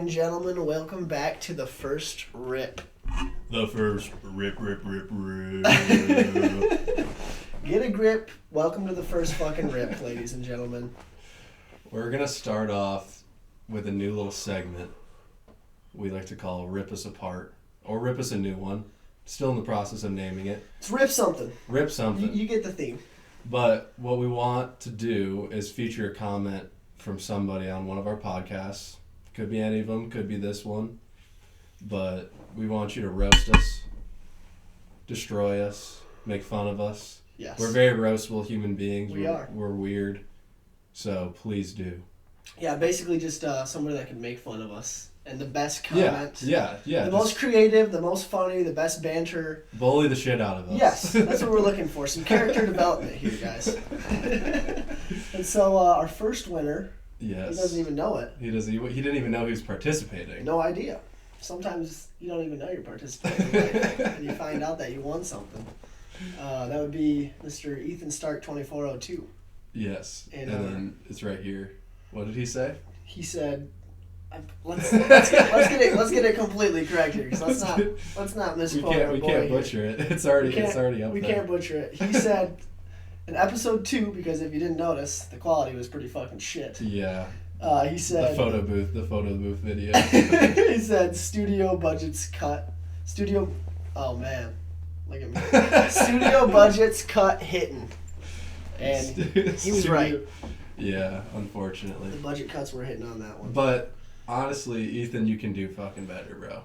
and gentlemen, welcome back to the first rip. The first rip. Get a grip. Welcome to the first fucking rip, ladies and gentlemen. We're going to start off with a new little segment we like to call Rip Us Apart. Or Rip Us a New One. Still in the process of naming it. It's rip something. Rip something. You get the theme. But what we want to do is feature a comment from somebody on one of our podcasts. Could be any of them, could be this one. But we want you to roast us, destroy us, make fun of us. Yes. We're very roastable human beings. We are. We're weird. So please do. Yeah, basically just somebody that can make fun of us. And the best comment. Yeah. The most creative, the most funny, the best banter. Bully the shit out of us. Yes, that's what we're looking for. Some character development here, guys. And so our first winner, yes. he doesn't even know it. He didn't even know he was participating. No idea. Sometimes you don't even know you're participating, right? And you find out that you won something. That would be Mr. Ethan Stark 2402. Yes, and then it's right here. What did he say? He said, let's get it completely correct here, because let's not misquote. We can't butcher it. It's already up there. We can't butcher it. He said, in episode 2, because if you didn't notice, the quality was pretty fucking shit. Yeah. He said the photo booth video. He said studio budgets cut. Oh man, look at me. Studio budgets cut hitting, and he was right. Yeah, unfortunately. The budget cuts were hitting on that one. But honestly, Ethan, you can do fucking better, bro.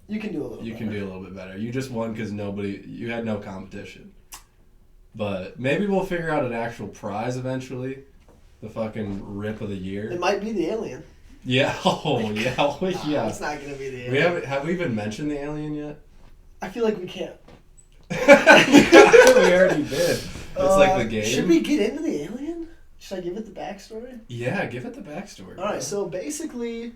You can do a little better. You can do a little bit better. You just won because you had no competition. But maybe we'll figure out an actual prize eventually. The fucking rip of the year. It might be the alien. Yeah. Oh, yeah. Yeah. It's not gonna be the alien. Have we even mentioned the alien yet? I feel like we can't. We already did. It's like the game. Should we get into the alien? Should I give it the backstory? Yeah, give it the backstory. All right. So basically,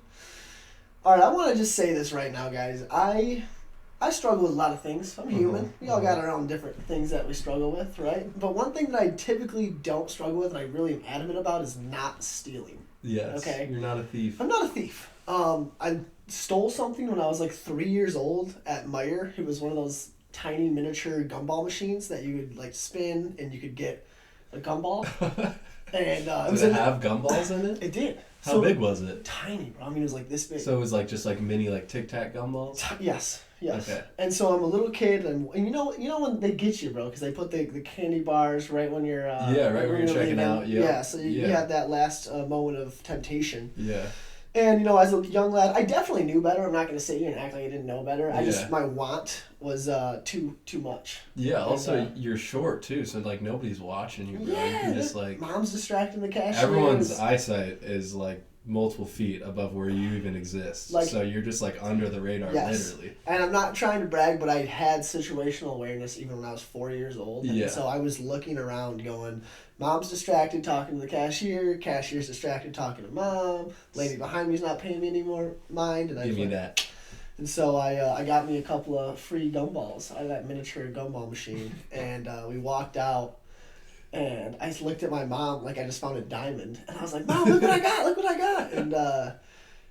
I want to just say this right now, guys. I struggle with a lot of things. I'm human. We all got our own different things that we struggle with, right? But one thing that I typically don't struggle with and I really am adamant about is not stealing. Yes. Okay. You're not a thief. I'm not a thief. I stole something when I was like 3 years old at Meijer. It was one of those tiny miniature gumball machines that you would like spin and you could get a gumball. And Did it have gumballs in it? It did. How big was it? Tiny, bro. I mean, it was like this big. So it was like just like mini like Tic Tac gumballs? Yes. Okay. And so I'm a little kid, and you know when they get you, bro, because they put the candy bars right when you're right when you're checking out. Yep. Yeah. So you have that last moment of temptation. Yeah. And as a young lad, I definitely knew better. I'm not gonna sit here and act like I didn't know better. My want was too much. Yeah. Also, you're short too, so like nobody's watching you, bro. Yeah. You're just like mom's distracting the cashier. Everyone's eyesight is like multiple feet above where you even exist. Like, so you're just like under the radar, literally. And I'm not trying to brag, but I had situational awareness even when I was 4 years old. And so I was looking around going, mom's distracted talking to the cashier's distracted talking to mom, lady behind me's not paying me any more mind. And Give me that. And so I got me a couple of free gumballs out of that miniature gumball machine. And we walked out. And I looked at my mom like I just found a diamond. And I was like, Mom, look what I got. And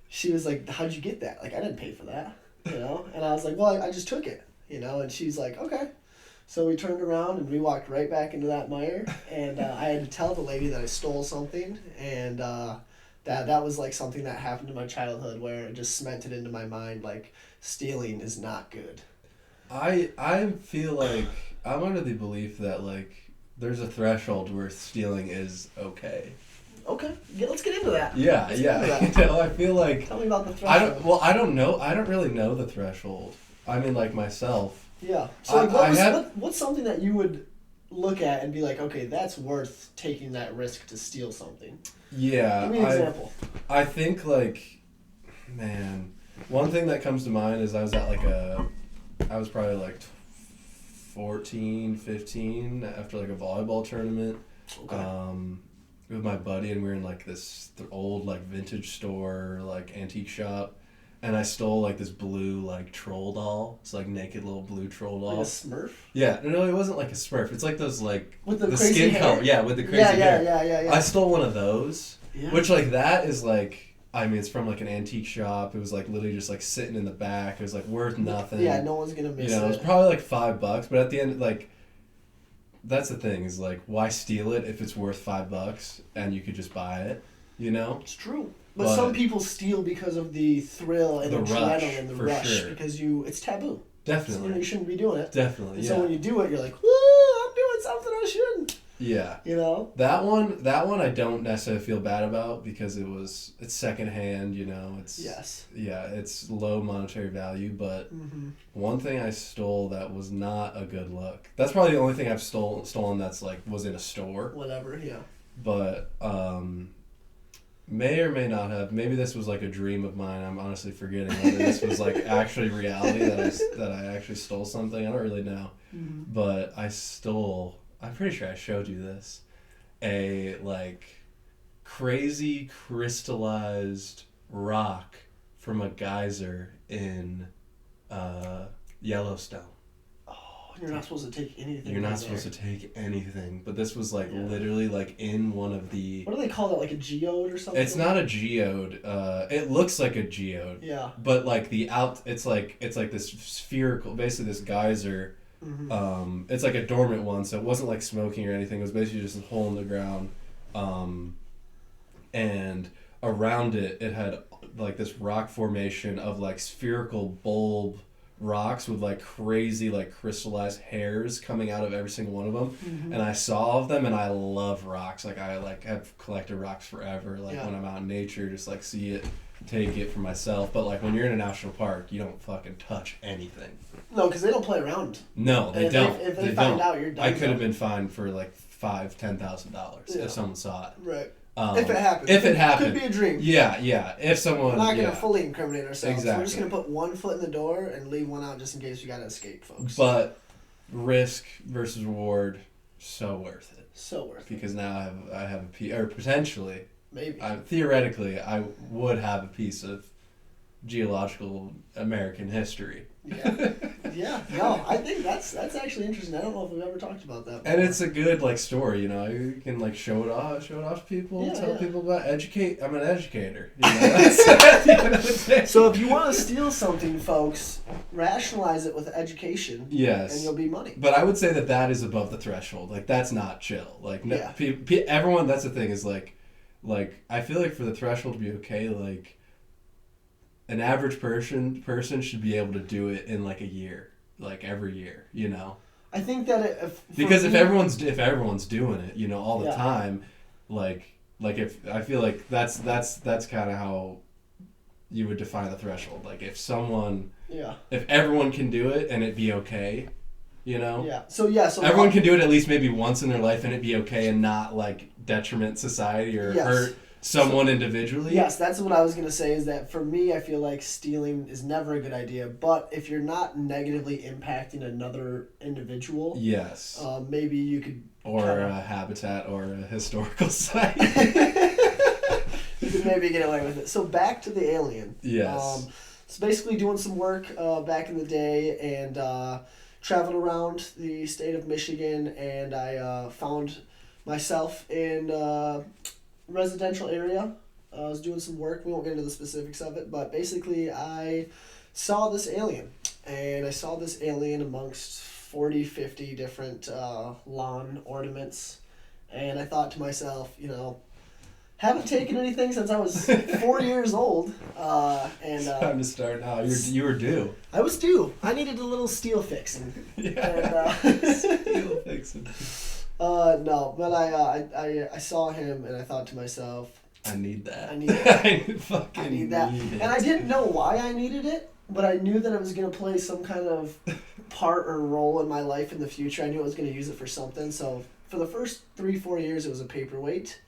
she was like, how'd you get that? Like, I didn't pay for that, And I was like, well, I just took it, And she's like, okay. So we turned around and we walked right back into that Meijer. And I had to tell the lady that I stole something. And that was like something that happened in my childhood where it just cemented into my mind, like, stealing is not good. I feel like I'm under the belief that, like, there's a threshold where stealing is okay. Okay, let's get into that. Yeah. I feel like... Tell me about the threshold. I don't know. I don't really know the threshold. I mean, like, myself. Yeah. So, what's something that you would look at and be like, okay, that's worth taking that risk to steal something? Yeah. Give me an example. I think, like, man, one thing that comes to mind is I was probably, like, 14, 15 after like a volleyball tournament with my buddy, and we were in like this old like vintage store like antique shop, and I stole like this blue like troll doll. It's like naked little blue troll doll. Like a Smurf? Yeah, no, it wasn't like a Smurf. It's like those like with the crazy skin hair? color. Yeah, with the crazy hair. Yeah. I stole one of those, which like that is like I mean, it's from like an antique shop. It was like literally just like sitting in the back. It was like worth nothing. Yeah, no one's gonna miss it. It was probably like $5, but at the end, like, that's the thing is like, why steal it if it's worth $5 and you could just buy it? You know? It's true. But some people steal because of the thrill and the adrenaline, the rush, sure. Because it's taboo. Definitely. So, you shouldn't be doing it. Definitely. And yeah. So when you do it, you're like, woo, I'm doing something I shouldn't. Yeah. You know? That one I don't necessarily feel bad about because it's secondhand, it's it's low monetary value, but one thing I stole that was not a good look. That's probably the only thing I've stolen that's like was in a store. Whatever, yeah. But may or may not have. Maybe this was like a dream of mine. I'm honestly forgetting whether this was like actually reality that I actually stole something. I don't really know. But I stole, I'm pretty sure I showed you this, a like crazy crystallized rock from a geyser in Yellowstone. You're not supposed to take anything. You're not supposed to take anything, but this was like literally like in one of the. What do they call that? Like a geode or something? It's not a geode. It looks like a geode. Yeah. But like it's like this spherical, basically this geyser. It's like a dormant one, so it wasn't like smoking or anything. It was basically just a hole in the ground, and around it had like this rock formation of like spherical bulb rocks with like crazy like crystallized hairs coming out of every single one of them. And I saw all of them, and I love rocks. Like I like have collected rocks forever. Like when I'm out in nature, just like see it, take it for myself. But like when you're in a national park, you don't fucking touch anything. No, because they don't play around. No, they don't. If they find out, you're done. I could have been fined for like $5,000-$10,000 if someone saw it. Right. If it happens. If it happened. Could be a dream. Yeah. If someone. We're not going to fully incriminate ourselves. Exactly. So we're just going to put one foot in the door and leave one out just in case we got to escape, folks. But risk versus reward, so worth it. So worth it. Because now I have a piece, or potentially, maybe. Theoretically, I would have a piece of geological American history. Yeah. No, I think that's actually interesting. I don't know if we've ever talked about that before. And it's a good like story, you can like show it off to people, tell people about educate. I'm an educator. That's at the end of the day. So if you want to steal something, folks, rationalize it with education. Yes. And you'll be money. But I would say that is above the threshold. Like that's not chill. Like everyone. That's the thing is like I feel like for the threshold to be okay, like. An average person should be able to do it in like a year, like every year, I think that if everyone's doing it, all the time, like if I feel like that's kind of how you would define the threshold. Like if everyone can do it and it be okay, Yeah. So everyone can do it at least maybe once in their life and it be okay and not like detriment society or hurt someone individually. Yes, that's what I was going to say is that for me, I feel like stealing is never a good idea. But if you're not negatively impacting another individual, yes, maybe you could... Or a habitat or a historical site. You could maybe get away with it. So back to the alien. Yes. So basically doing some work back in the day and traveled around the state of Michigan, and I found myself in... residential area. I was doing some work. We won't get into the specifics of it, but basically I saw this alien. And I saw this alien amongst 40, 50 different lawn ornaments. And I thought to myself, haven't taken anything since I was 4 years old. It's time to start now. You were due. I was due. I needed a little steel fixing. Yeah. And, steel fixing. No, but I saw him and I thought to myself, I need that. I need that. I need that. And I didn't know why I needed it, but I knew that it was going to play some kind of part or role in my life in the future. I knew I was going to use it for something. So for the first 3-4 years, it was a paperweight.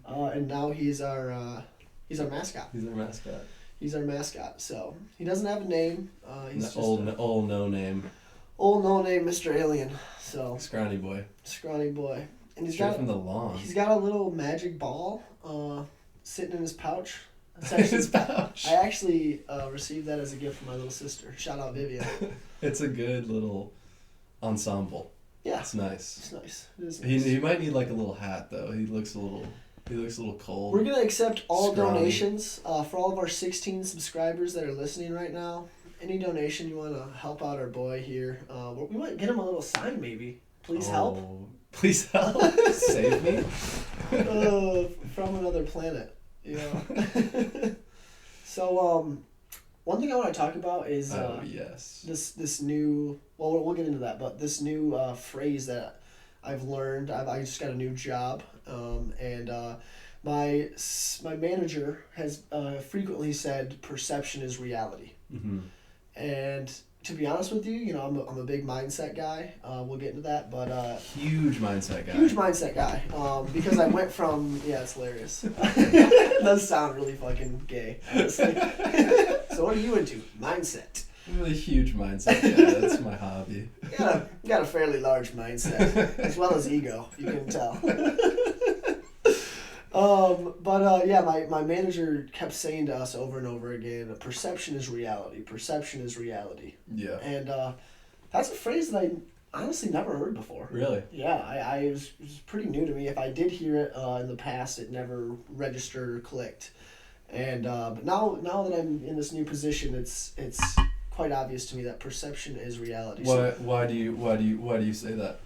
And now he's our mascot. He's our mascot. So he doesn't have a name. He's just old no name. Old no name Mr. Alien. So Scrawny boy. And he's straight from the lawn. He's got a little magic ball sitting in his pouch. His pouch. I actually received that as a gift from my little sister. Shout out Vivian. It's a good little ensemble. Yeah. It's nice. It's nice. It is nice. He might need like a little hat though. He looks a little He looks a little cold. We're gonna accept all Scrawny. donations for all of our 16 subscribers that are listening right now. Any donation you want to help out our boy here, we might get him a little sign maybe. Please help. Please help. Save me. From another planet. Yeah. So one thing I want to talk about is yes. this new. Well, we'll get into that, but this new phrase that I've learned. I just got a new job, and my manager has frequently said perception is reality. Mm-hmm. And to be honest with you, I'm a big mindset guy. We'll get into that, but huge mindset guy. Huge mindset guy. Because I went from it's hilarious. It does sound really fucking gay, honestly. So what are you into? Mindset. I'm a huge mindset guy. That's my hobby. You got a fairly large mindset, as well as ego. You can tell. My manager kept saying to us over and over again, perception is reality. Perception is reality. Yeah. And that's a phrase that I honestly never heard before. Really? Yeah, it was pretty new to me. If I did hear it in the past, it never registered or clicked. And but now that I'm in this new position, it's quite obvious to me that perception is reality. Why do you say that?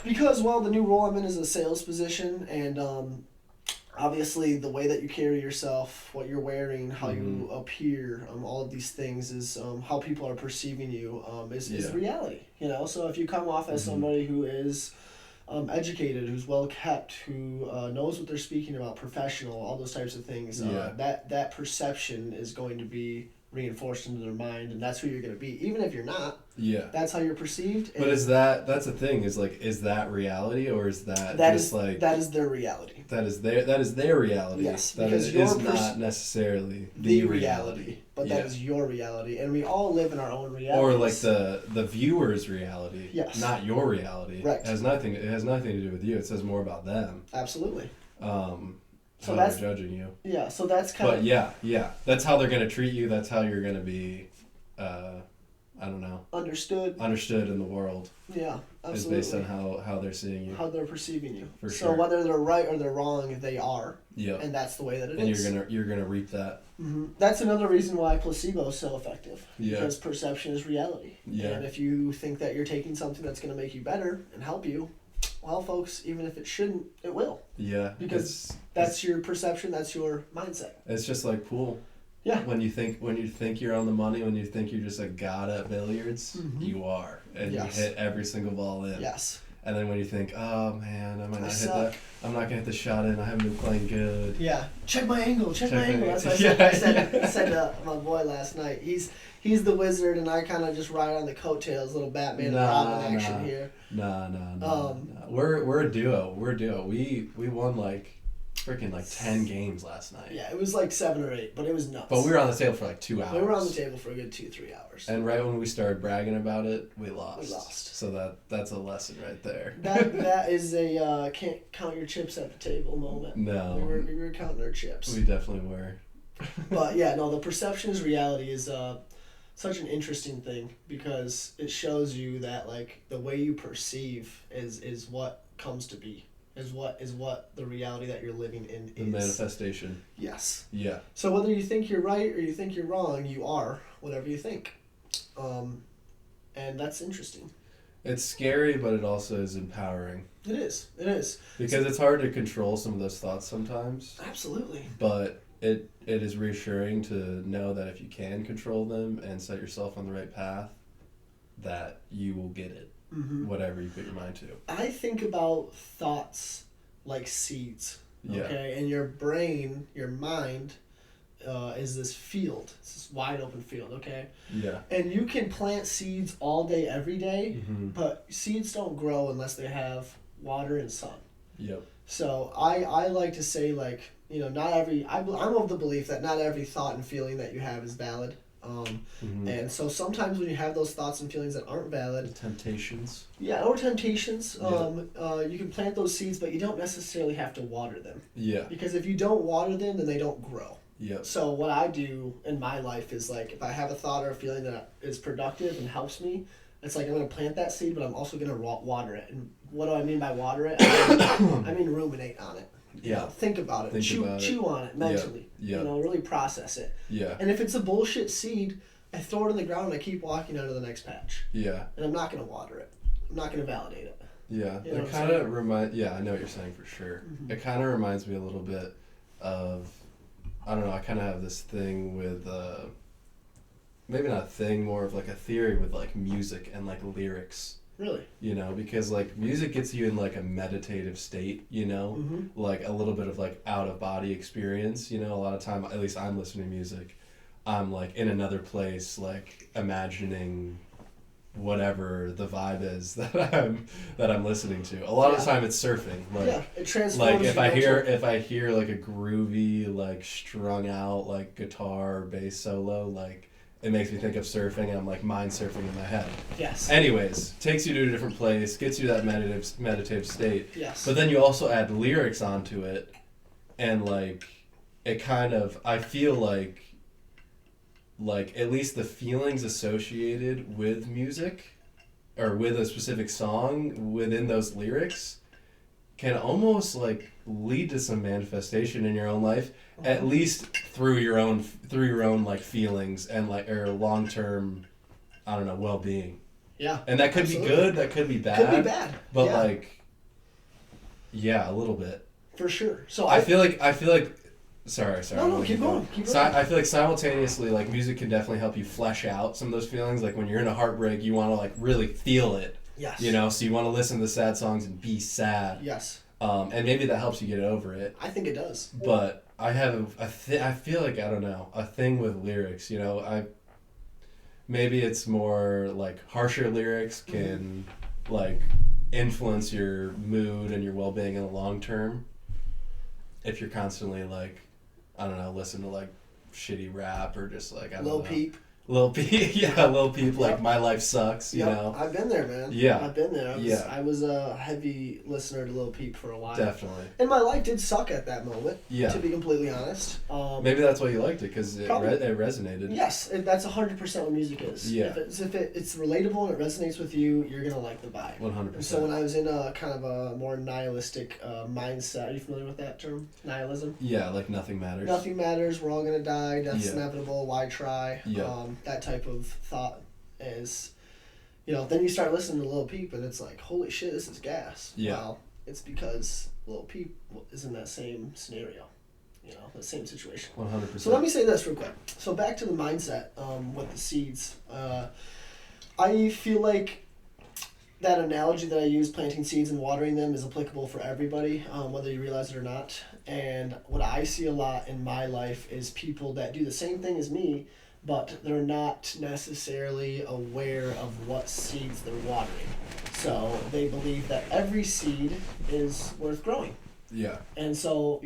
Because the new role I'm in is a sales position, and obviously the way that you carry yourself, what you're wearing, how you appear, all of these things is how people are perceiving you is reality. So if you come off as somebody who is educated, who's well kept, who knows what they're speaking about, professional, all those types of things, that perception is going to be reinforced into their mind, and that's who you're going to be, even if you're not. Yeah, that's how you're perceived. But that's the thing, is that reality, or is that that is their reality? That is their reality. Yes, that because is not necessarily the reality. But that is your reality, and we all live in our own reality. Or like the viewer's reality. Yes. Not your reality. Right. It has nothing to do with you. It says more about them. Absolutely. So that's judging you. Yeah, so that's kind of... But yeah. That's how they're going to treat you. That's how you're going to be, I don't know. Understood in the world. Yeah, absolutely. Is based on how they're seeing you. How they're perceiving you. For sure. So whether they're right or they're wrong, they are. Yeah. And that's the way that it is. And you're gonna reap that. Mm-hmm. That's another reason why placebo is so effective. Yeah. Because perception is reality. Yeah. And if you think that you're taking something that's going to make you better and help you, well, folks, even if it shouldn't, it will. Yeah. Because that's your perception, that's your mindset. It's just like pool. Yeah. When you think you're on the money, when you think you're just a god at billiards, you are. And you hit every single ball in. Yes. And then when you think, oh man, I'm not gonna hit the shot in, I haven't been playing good. Yeah. Check my angle. That's what I said to my boy last night. He's the wizard, and I kind of just ride on the coattails, little Batman and Robin action here. No. We're a duo. We won freaking 10 games last night. Yeah, it was 7 or 8, but it was nuts. But we were on the table for 2 hours. We were on the table for a good 2-3 hours. And right when we started bragging about it, we lost. So that's a lesson right there. That is a can't count your chips at the table moment. No. We were counting our chips. We definitely were. But yeah, no, the perception is reality is such an interesting thing, because it shows you that the way you perceive is what comes to be. Is what the reality that you're living in is. The manifestation. Yes. Yeah. So whether you think you're right or you think you're wrong, you are whatever you think. And that's interesting. It's scary, but it also is empowering. It is. Because it's hard to control some of those thoughts sometimes. Absolutely. But it is reassuring to know that if you can control them and set yourself on the right path, that you will get it. Mm-hmm. Whatever you put your mind to. I think about thoughts like seeds. Okay, and your brain, your mind, is this field. It's this wide open field. Okay. Yeah. And you can plant seeds all day, every day, but seeds don't grow unless they have water and sun. Yep. So I like to say not every. I'm of the belief that not every thought and feeling that you have is valid. And so sometimes when you have those thoughts and feelings that aren't valid, temptations. Yeah, or temptations. You can plant those seeds, but you don't necessarily have to water them. Yeah. Because if you don't water them, then they don't grow. Yeah. So what I do in my life is if I have a thought or a feeling that is productive and helps me, it's I'm going to plant that seed, but I'm also going to water it. And what do I mean by water it? I mean ruminate on it. think about it, chew on it mentally, really process it. Yeah. And if it's a bullshit seed, I throw it in the ground and I keep walking on to the next patch. Yeah. And I'm not going to water it. I'm not going to validate it. Yeah. It kind of reminds... Yeah, I know what you're saying for sure. Mm-hmm. It kind of reminds me a little bit of... I don't know, I kind of have this thing with... maybe not a thing, more of like a theory with like music and like lyrics. Really? Because like music gets you in like a meditative state, mm-hmm. like a little bit of like out of body experience, a lot of time, at least I'm listening to music, I'm like in another place, like imagining whatever the vibe is that I'm listening to. A lot of the time it's surfing. Like, it transforms. Like if I hear like a groovy, like strung out like guitar or bass solo, like it makes me think of surfing, and I'm like mind surfing in my head. Yes. Anyways, takes you to a different place, gets you that meditative state. Yes. But then you also add lyrics onto it, and like it kind of, I feel like at least the feelings associated with music or with a specific song within those lyrics can almost like lead to some manifestation in your own life, at least through your own like feelings and like or long-term, I don't know, well-being. Yeah. And that could be good, that could be bad. Could be bad. But like, yeah, a little bit. For sure. So I feel like sorry. No, keep going. I feel like simultaneously, like music can definitely help you flesh out some of those feelings. Like when you're in a heartbreak, you want to like really feel it. Yes. So you want to listen to sad songs and be sad. Yes. And maybe that helps you get over it. I think it does. But I have I feel like, I don't know, a thing with lyrics. Maybe it's more like harsher lyrics can like influence your mood and your well-being in the long term. If you're constantly like, I don't know, listen to like shitty rap or just like, I don't know. Lil Peep, Lil Peep, like My Life Sucks, you know? I've been there, man. Yeah. I've been there. I was a heavy listener to Lil Peep for a while. Definitely. And my life did suck at that moment, to be completely honest. Maybe that's why you liked it, because it resonated. Yes, that's 100% what music is. Yeah. If it's relatable and it resonates with you, you're going to like the vibe. 100%. And so when I was in a kind of a more nihilistic mindset, are you familiar with that term? Nihilism? Yeah, like nothing matters. Nothing matters, we're all going to die, death's inevitable, why try? That type of thought is, then you start listening to Lil Peep and it's like, holy shit, this is gas. Yeah. Well, it's because Lil Peep is in that same scenario, the same situation. 100%. So let me say this real quick. So back to the mindset with the seeds. I feel like that analogy that I use, planting seeds and watering them, is applicable for everybody, whether you realize it or not. And what I see a lot in my life is people that do the same thing as me, but they're not necessarily aware of what seeds they're watering. So they believe that every seed is worth growing. Yeah. And so,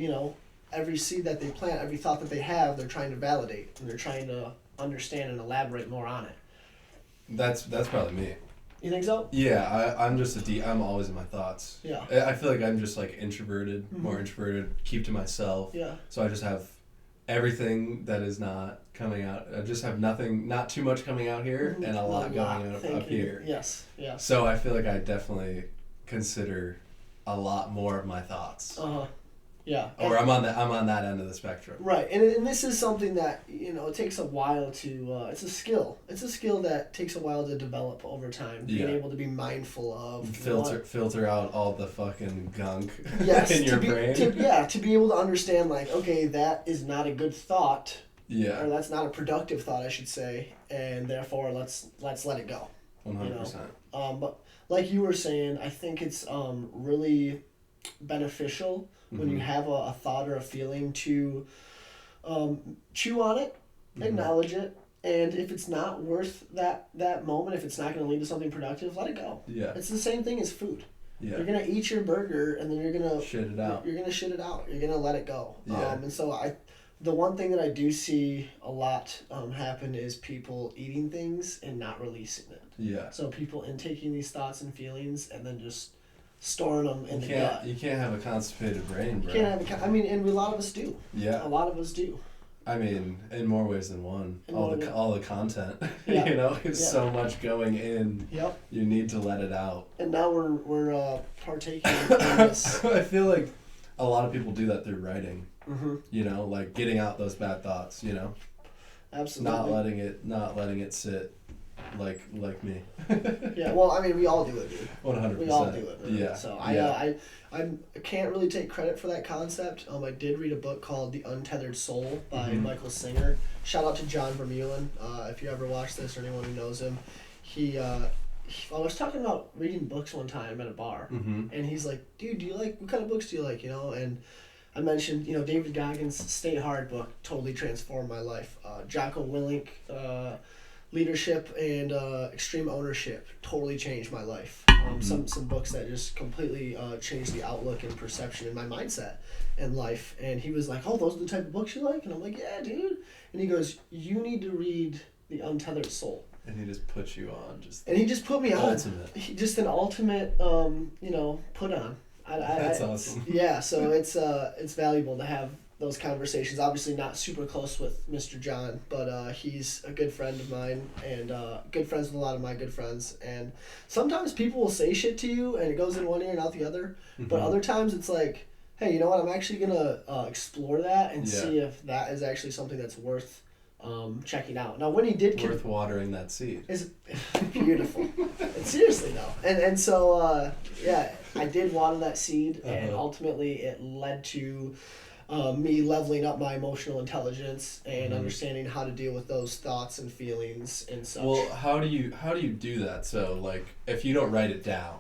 every seed that they plant, every thought that they have, they're trying to validate, and they're trying to understand and elaborate more on it. That's probably me. You think so? Yeah, I'm just I'm always in my thoughts. Yeah. I feel like I'm just like introverted, more introverted, keep to myself. Yeah. So I just have everything that is not coming out. I just have nothing, not too much coming out here, and a lot going up here. Yes. So I feel like I definitely consider a lot more of my thoughts. Yeah. Or I'm on that end of the spectrum. Right, and this is something that it takes a while to. It's a skill. It's a skill that takes a while to develop over time. Being able to be mindful of filter out all the fucking gunk yes, in your brain. To be able to understand, like, okay, that is not a good thought. Yeah. Or that's not a productive thought, I should say, and therefore let's let it go. 100%. But like you were saying, I think it's really beneficial when you have a thought or a feeling to chew on it, acknowledge it, and if it's not worth that moment, if it's not going to lead to something productive, let it go. Yeah. It's the same thing as food. Yeah. You're going to eat your burger and then you're going to shit it out. You're going to shit it out. You're going to let it go. Yeah. And so the one thing that I do see a lot happen is people eating things and not releasing it. Yeah. So people intaking these thoughts and feelings and then just storing them in the gut. You can't have a constipated brain, bro. You can't have and a lot of us do. Yeah. A lot of us do. I mean, in more ways than one. All the content, Yeah. It's so much going in. Yep. You need to let it out. And now we're partaking in this. I feel like a lot of people do that through writing. Mm-hmm. You know, like getting out those bad thoughts. You know, Absolutely. not letting it sit, like me. Yeah, well, I mean, we all do it, dude. 100%. We all do it. Man. Yeah. So yeah. I can't really take credit for that concept. I did read a book called The Untethered Soul by Michael Singer. Shout out to John Vermeulen. If you ever watch this or anyone who knows him, I was talking about reading books one time at a bar, and he's like, "Dude, what kind of books do you like?" You know, and I mentioned, David Goggins' Stay Hard book totally transformed my life. Jocko Willink, Leadership and Extreme Ownership totally changed my life. Some books that just completely changed the outlook and perception and my mindset in life. And he was like, "Oh, those are the type of books you like?" And I'm like, "Yeah, dude." And he goes, "You need to read The Untethered Soul." And he just put you on. And he just put me on. Ultimate. Just an ultimate, put on. That's awesome. Yeah, so it's valuable to have those conversations. Obviously not super close with Mr. John, but he's a good friend of mine and good friends with a lot of my good friends. And sometimes people will say shit to you and it goes in one ear and out the other. But other times it's like, hey, you know what? I'm actually going to explore that and see if that is actually something that's worth checking out. Now, when he did... Worth watering that seed. Is beautiful. And seriously, though. And so, I did water that seed, and ultimately it led to me leveling up my emotional intelligence and understanding how to deal with those thoughts and feelings and such. Well, how do you do that? So, like, if you don't write it down,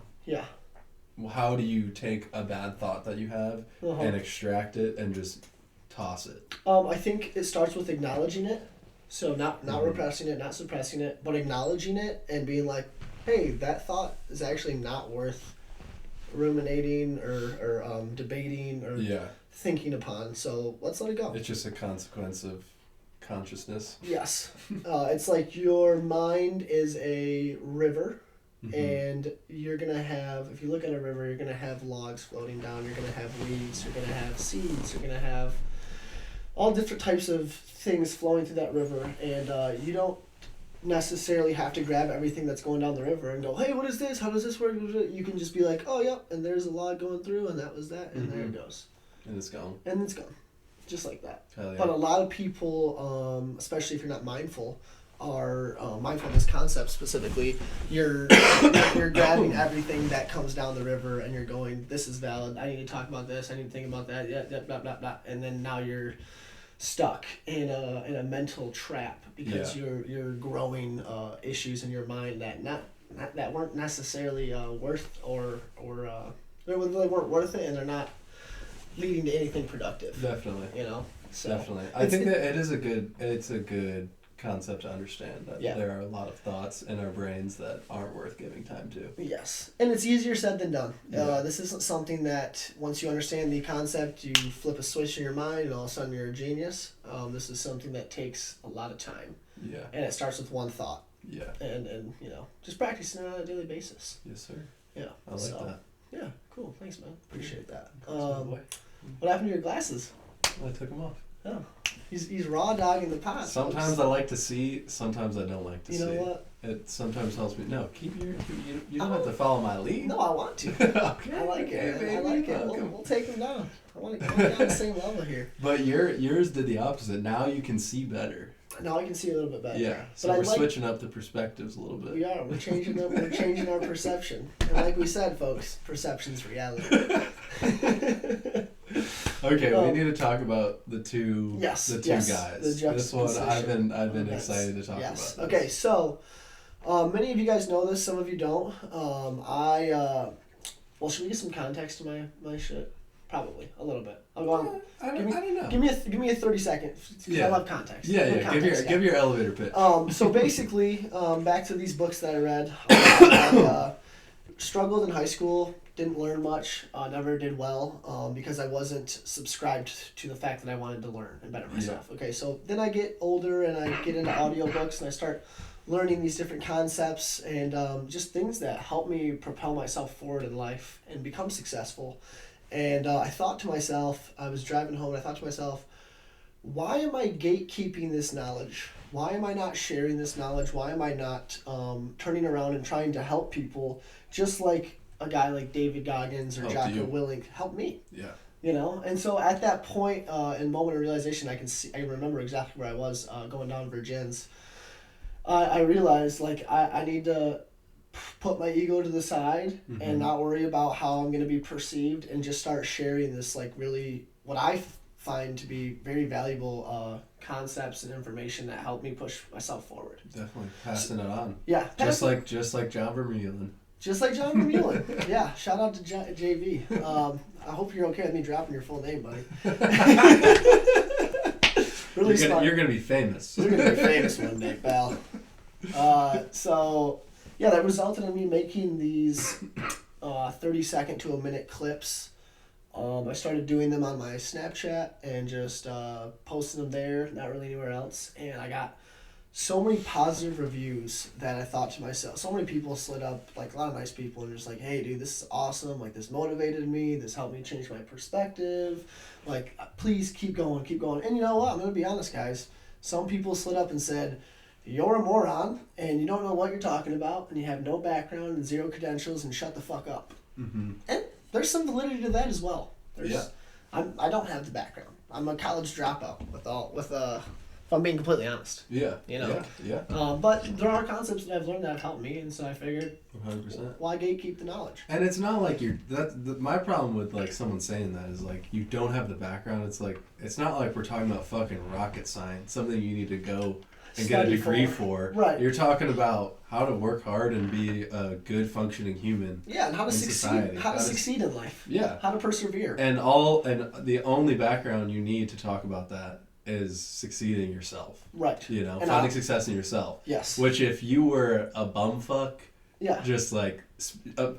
how do you take a bad thought that you have and extract it and just toss it? I think it starts with acknowledging it. So not repressing it, not suppressing it, but acknowledging it and being like, hey, that thought is actually not worth ruminating or debating or thinking upon. So let's let it go. It's just a consequence of consciousness. Yes. It's like your mind is a river. And you're going to have, if you look at a river, you're going to have logs floating down, you're going to have weeds, you're going to have seeds, you're going to have all different types of things flowing through that river. And you don't necessarily have to grab everything that's going down the river and go, hey, what is this? How does this work? You can just be like, oh, yep, and there's a log going through, and that was that, and there it goes. And it's gone. And it's gone. Just like that. Hell yeah. But a lot of people, especially if you're not mindful, are mindful of this concept specifically. You're grabbing everything that comes down the river and you're going, this is valid, I need to talk about this, I need to think about that, blah, blah, blah. And then now you're stuck in a mental trap because you're growing issues in your mind that weren't necessarily worth or they weren't worth it, and they're not leading to anything productive. Definitely. So definitely. I think that it's a good concept to understand that there are a lot of thoughts in our brains that aren't worth giving time to. Yes. And it's easier said than done. This isn't something that once you understand the concept, you flip a switch in your mind and all of a sudden you're a genius. This is something that takes a lot of time. Yeah. And it starts with one thought. Yeah. And just practicing it on a daily basis. Yes, sir. Yeah. I like that. Yeah, cool. Thanks, man. Appreciate that. What happened to your glasses? I took them off. Oh. He's raw dogging the pot. Sometimes I like to see, sometimes I don't like to see. You know what? It sometimes helps me. No, you don't have to follow my lead. No, I want to. Okay, I like it. Baby, I like it. We'll take him down. I want to go down the same level here. But yours did the opposite. Now you can see better. Now I can see a little bit better. Yeah, so we're switching up the perspectives a little bit. We are. We're changing our perception. And like we said, folks, perception's reality. Okay, we need to talk about the two guys. This one I've been excited to talk about. This. Okay, so many of you guys know this, some of you don't. Should we get some context to my shit? Probably a little bit. I don't know. Give me a 30-second. I love context. Yeah. Give your elevator pitch. So basically, back to these books that I read. I struggled in high school. Didn't learn much. Never did well because I wasn't subscribed to the fact that I wanted to learn and better myself. Yeah. Okay, so then I get older and I get into audiobooks and I start learning these different concepts and just things that help me propel myself forward in life and become successful. And I thought to myself, I was driving home and I thought to myself, why am I gatekeeping this knowledge? Why am I not sharing this knowledge? Why am I not turning around and trying to help people just like a guy like David Goggins or Jocko Willink helped me? Yeah. You know, and so at that point, in moment of realization, I remember exactly where I was going down Virgin's. I realized like I need to put my ego to the side and not worry about how I'm going to be perceived and just start sharing this like really what I find to be very valuable concepts and information that help me push myself forward. Definitely passing it on. Yeah, just like John Vermeulen. Just like John Vermeulen. Yeah, shout out to JV. I hope you're okay with me dropping your full name, buddy. Really smart. You're gonna be famous. You're gonna be famous one day, pal. So yeah, that resulted in me making these 30-second to a minute clips. I started doing them on my Snapchat and just posting them there, not really anywhere else. And I got so many positive reviews that I thought to myself, so many people slid up, like a lot of nice people, and just like, hey, dude, this is awesome. Like, this motivated me. This helped me change my perspective. Like, please keep going, keep going. And you know what? I'm going to be honest, guys. Some people slid up and said, you're a moron, and you don't know what you're talking about, and you have no background and zero credentials, and shut the fuck up. Mm-hmm. And there's some validity to that as well. Yeah. I don't have the background. I'm a college dropout if I'm being completely honest. Yeah. You know? Yeah. But there are concepts that I've learned that have helped me, and so I figured, 100%. Why gatekeep the knowledge? And it's not like my problem with like someone saying that is like you don't have the background. It's like it's not like we're talking about fucking rocket science, something you need to go and get a degree for. Right. You're talking about how to work hard and be a good functioning human. Yeah, and how to succeed. Society. How to succeed in life. Yeah. How to persevere. And the only background you need to talk about that is succeeding yourself. Right. You know, and finding success in yourself. Yes. Which if you were a bumfuck, yeah, just like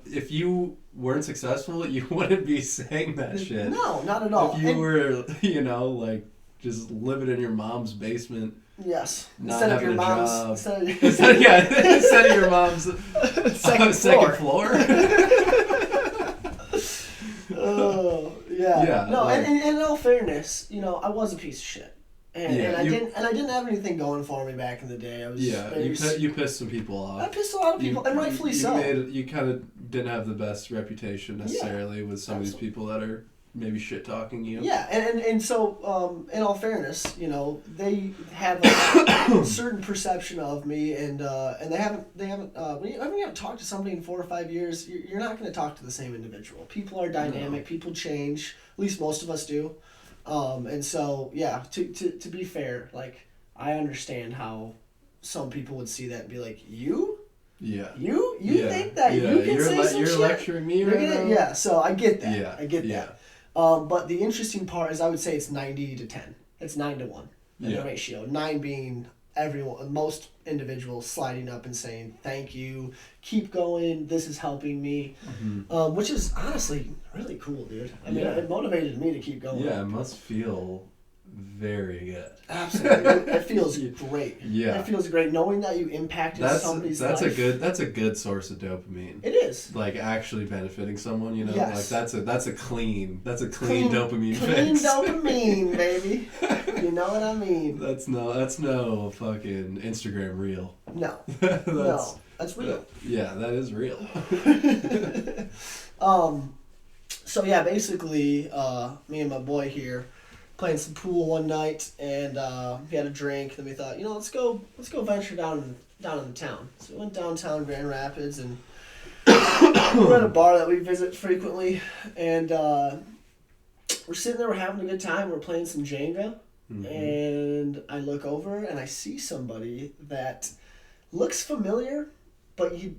if you weren't successful, you wouldn't be saying that shit. No, not at all. If you were, like just living in your mom's basement. Yes. Not instead having of your a mom's. job. Instead of your mom's second floor. Oh yeah. Yeah. No, like, and in all fairness, I was a piece of shit. And I didn't have anything going for me back in the day. I was you pissed some people off. I pissed a lot of people, and rightfully so. You kind of didn't have the best reputation necessarily with some of these people that are maybe shit talking you. Yeah, and so in all fairness, they have a certain perception of me, and they haven't when you haven't talked to somebody in 4 or 5 years, you're not going to talk to the same individual. People are dynamic. No. People change. At least most of us do. And so, yeah, to be fair, like, I understand how some people would see that and be like, you? Yeah. You think that you can say some shit? You're lecturing me right now? Yeah, so I get that. Yeah. I get that. But the interesting part is I would say it's 90 to 10. It's 9 to 1 in the ratio. 9 being most individuals sliding up and saying, thank you, keep going, this is helping me, which is honestly really cool, dude. I mean, it motivated me to keep going. Yeah, it must feel very good. Absolutely. It feels great. Yeah. It feels great knowing that you impacted somebody's life. That's a good source of dopamine. It is. Like actually benefiting someone, Yes. Like that's a clean dopamine fix. Clean dopamine, baby. You know what I mean? That's no fucking Instagram reel. No. That's real. Yeah, that is real. So yeah, basically, me and my boy here playing some pool one night, and we had a drink. Then we thought, let's go venture down in the town. So we went downtown Grand Rapids, and we're at a bar that we visit frequently, and we're sitting there, we're having a good time. We're playing some Jenga, and I look over and I see somebody that looks familiar, but you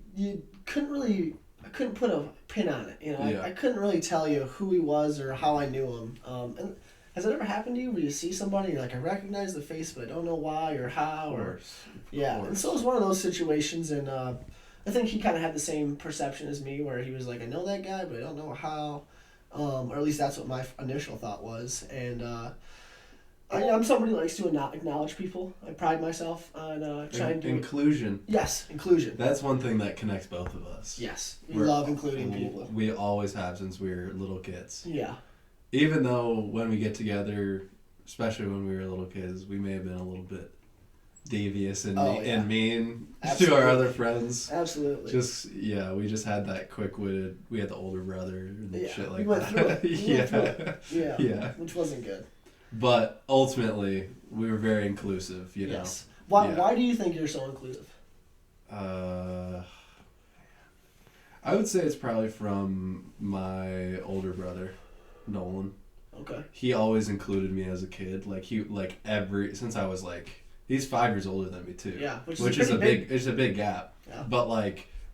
couldn't really. I couldn't put a pin on it. I couldn't really tell you who he was or how I knew him. And has it ever happened to you where you see somebody and you're like, I recognize the face, but I don't know why or how? Of course. And so it was one of those situations, and I think he kind of had the same perception as me, where he was like, I know that guy, but I don't know how. Or at least that's what my initial thought was. And I'm somebody who likes to acknowledge people. I pride myself on trying to... Inclusion. Yes, inclusion. That's one thing that connects both of us. Yes, we love including people. We always have since we were little kids. Yeah. Even though when we get together, especially when we were little kids, we may have been a little bit devious and Oh, yeah. and mean Absolutely. to our other friends. Absolutely. We just had that quick-witted. We had the older brother and shit like we went that. through it. We went through it. Yeah. Which wasn't good. But ultimately, we were very inclusive. You know. Yes. Why do you think you're so inclusive? I would say it's probably from my older brother, Nolan. Okay. He always included me as a kid. Since I was he's 5 years older than me too. Yeah, which is a big gap. Yeah. But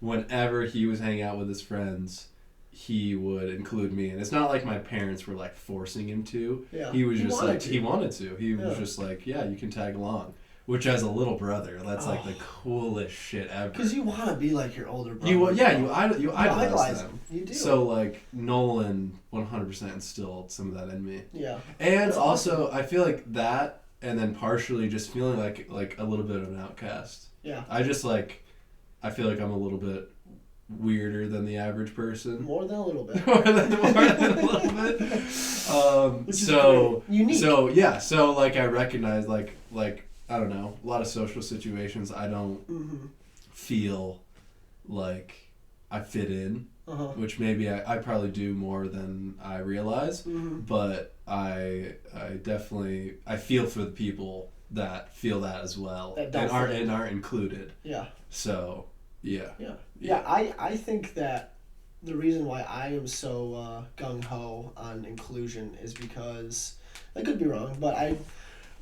whenever he was hanging out with his friends, he would include me, and it's not like my parents were forcing him to. Yeah. He was just he wanted to. He was just you can tag along. Which, as a little brother, that's the coolest shit ever. Because you want to be like your older brother. You idolize them. You do. So Nolan 100% instilled some of that in me. Yeah. And that's also awesome. I feel like that, and then partially just feeling like a little bit of an outcast. Yeah. I just I feel like I'm a little bit weirder than the average person. More than a little bit. more than a little bit. Which is great. Unique. So yeah. So I recognize I don't know, a lot of social situations I don't feel like I fit in, which maybe I probably do more than I realize, but I definitely, I feel for the people that feel that as well and aren't included. Yeah. So, yeah. Yeah, I think that the reason why I am so gung-ho on inclusion is because, I could be wrong, but I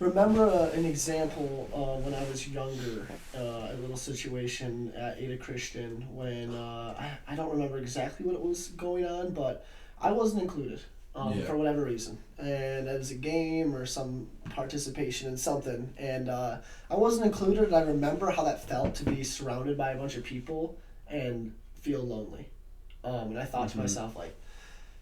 remember an example when I was younger, a little situation at Ada Christian when I don't remember exactly what was going on, but I wasn't included for whatever reason. And it was a game or some participation in something, and I wasn't included, and I remember how that felt to be surrounded by a bunch of people and feel lonely. And I thought to myself,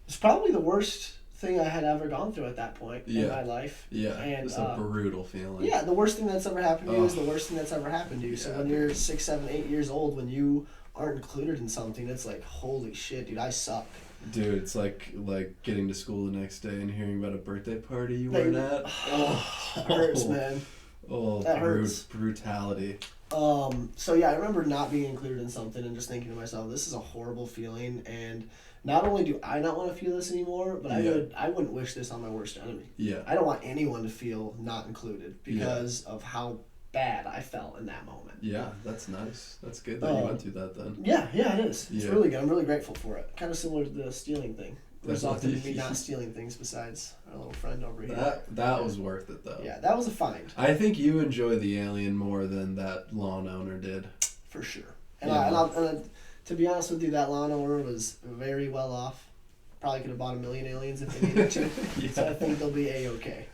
it's probably the worst thing I had ever gone through at that point in my life. Yeah, and it's a brutal feeling. Yeah, the worst thing that's ever happened to you is the worst thing that's ever happened to you. So when you're 6, 7, 8 years old, when you aren't included in something, it's holy shit, dude, I suck. Dude, it's like getting to school the next day and hearing about a birthday party you weren't at. It hurts, man. That hurts. Brutality. So yeah, I remember not being included in something and just thinking to myself, this is a horrible feeling, and not only do I not want to feel this anymore, but I wouldn't wish this on my worst enemy. Yeah. I don't want anyone to feel not included because of how bad I felt in that moment. Yeah, that's nice. That's good that you went through that then. Yeah, it is. It's really good. I'm really grateful for it. Kind of similar to the stealing thing. Resulted in me not stealing things besides our little friend over here. That was worth it though. Yeah, that was a find. I think you enjoy the alien more than that lawn owner did. For sure. And to be honest with you, that lawn owner was very well off. Probably could have bought 1 million aliens if they needed to. So I think they'll be A-okay.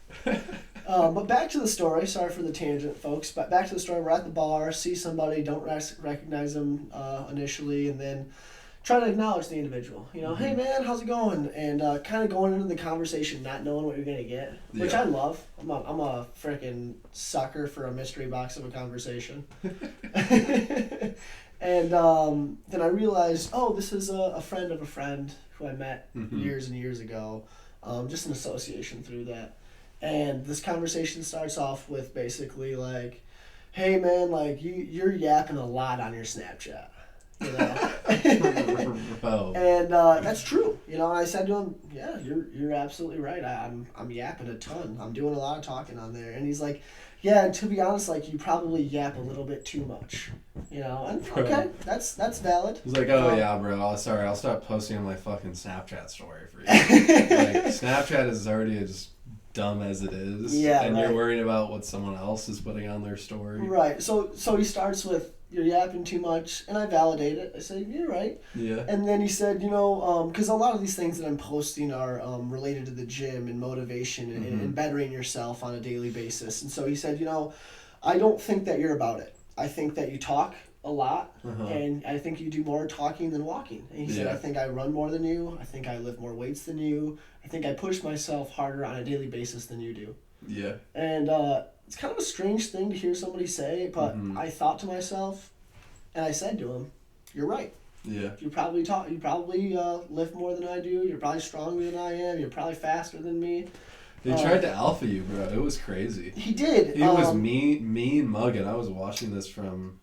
But back to the story. Sorry for the tangent, folks. But back to the story. We're at the bar, see somebody, don't recognize them initially, and then try to acknowledge the individual. Hey man, how's it going? And kind of going into the conversation, not knowing what you're gonna get, which I love. I'm a freaking sucker for a mystery box of a conversation. And then I realized, this is a friend of a friend who I met years and years ago, just an association through that. And this conversation starts off with basically hey man, you're yapping a lot on your Snapchat. And that's true. And I said to him, yeah, you're absolutely right. I'm yapping a ton. I'm doing a lot of talking on there. And he's like, yeah, and to be honest, you probably yap a little bit too much. And okay, that's valid. He's like, yeah, bro, sorry, I'll stop posting on my fucking Snapchat story for you. Snapchat is already as dumb as it is. Yeah, and you're worried about what someone else is putting on their story. Right. So he starts with, you're yapping too much, and I validate it. I say, you're right. Yeah. And then he said, because a lot of these things that I'm posting are related to the gym and motivation and bettering yourself on a daily basis. And so he said, I don't think that you're about it. I think that you talk a lot, and I think you do more talking than walking. And he said, I think I run more than you. I think I lift more weights than you. I think I push myself harder on a daily basis than you do. Yeah. And it's kind of a strange thing to hear somebody say, but I thought to myself, and I said to him, you're right. Yeah. You probably lift more than I do. You're probably stronger than I am. You're probably faster than me. He tried to alpha you, bro. It was crazy. He did. He was mean mugging. I was watching this from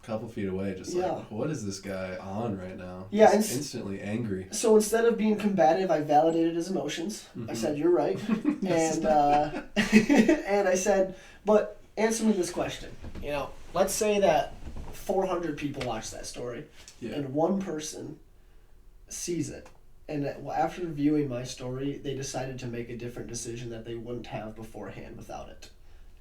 a couple feet away, just like, what is this guy on right now? Yeah, He's instantly angry. So instead of being combative, I validated his emotions. I said, "You're right," and and I said, "But answer me this question. You know, let's say that 400 people watch that story, and one person sees it, and after viewing my story, they decided to make a different decision that they wouldn't have beforehand without it,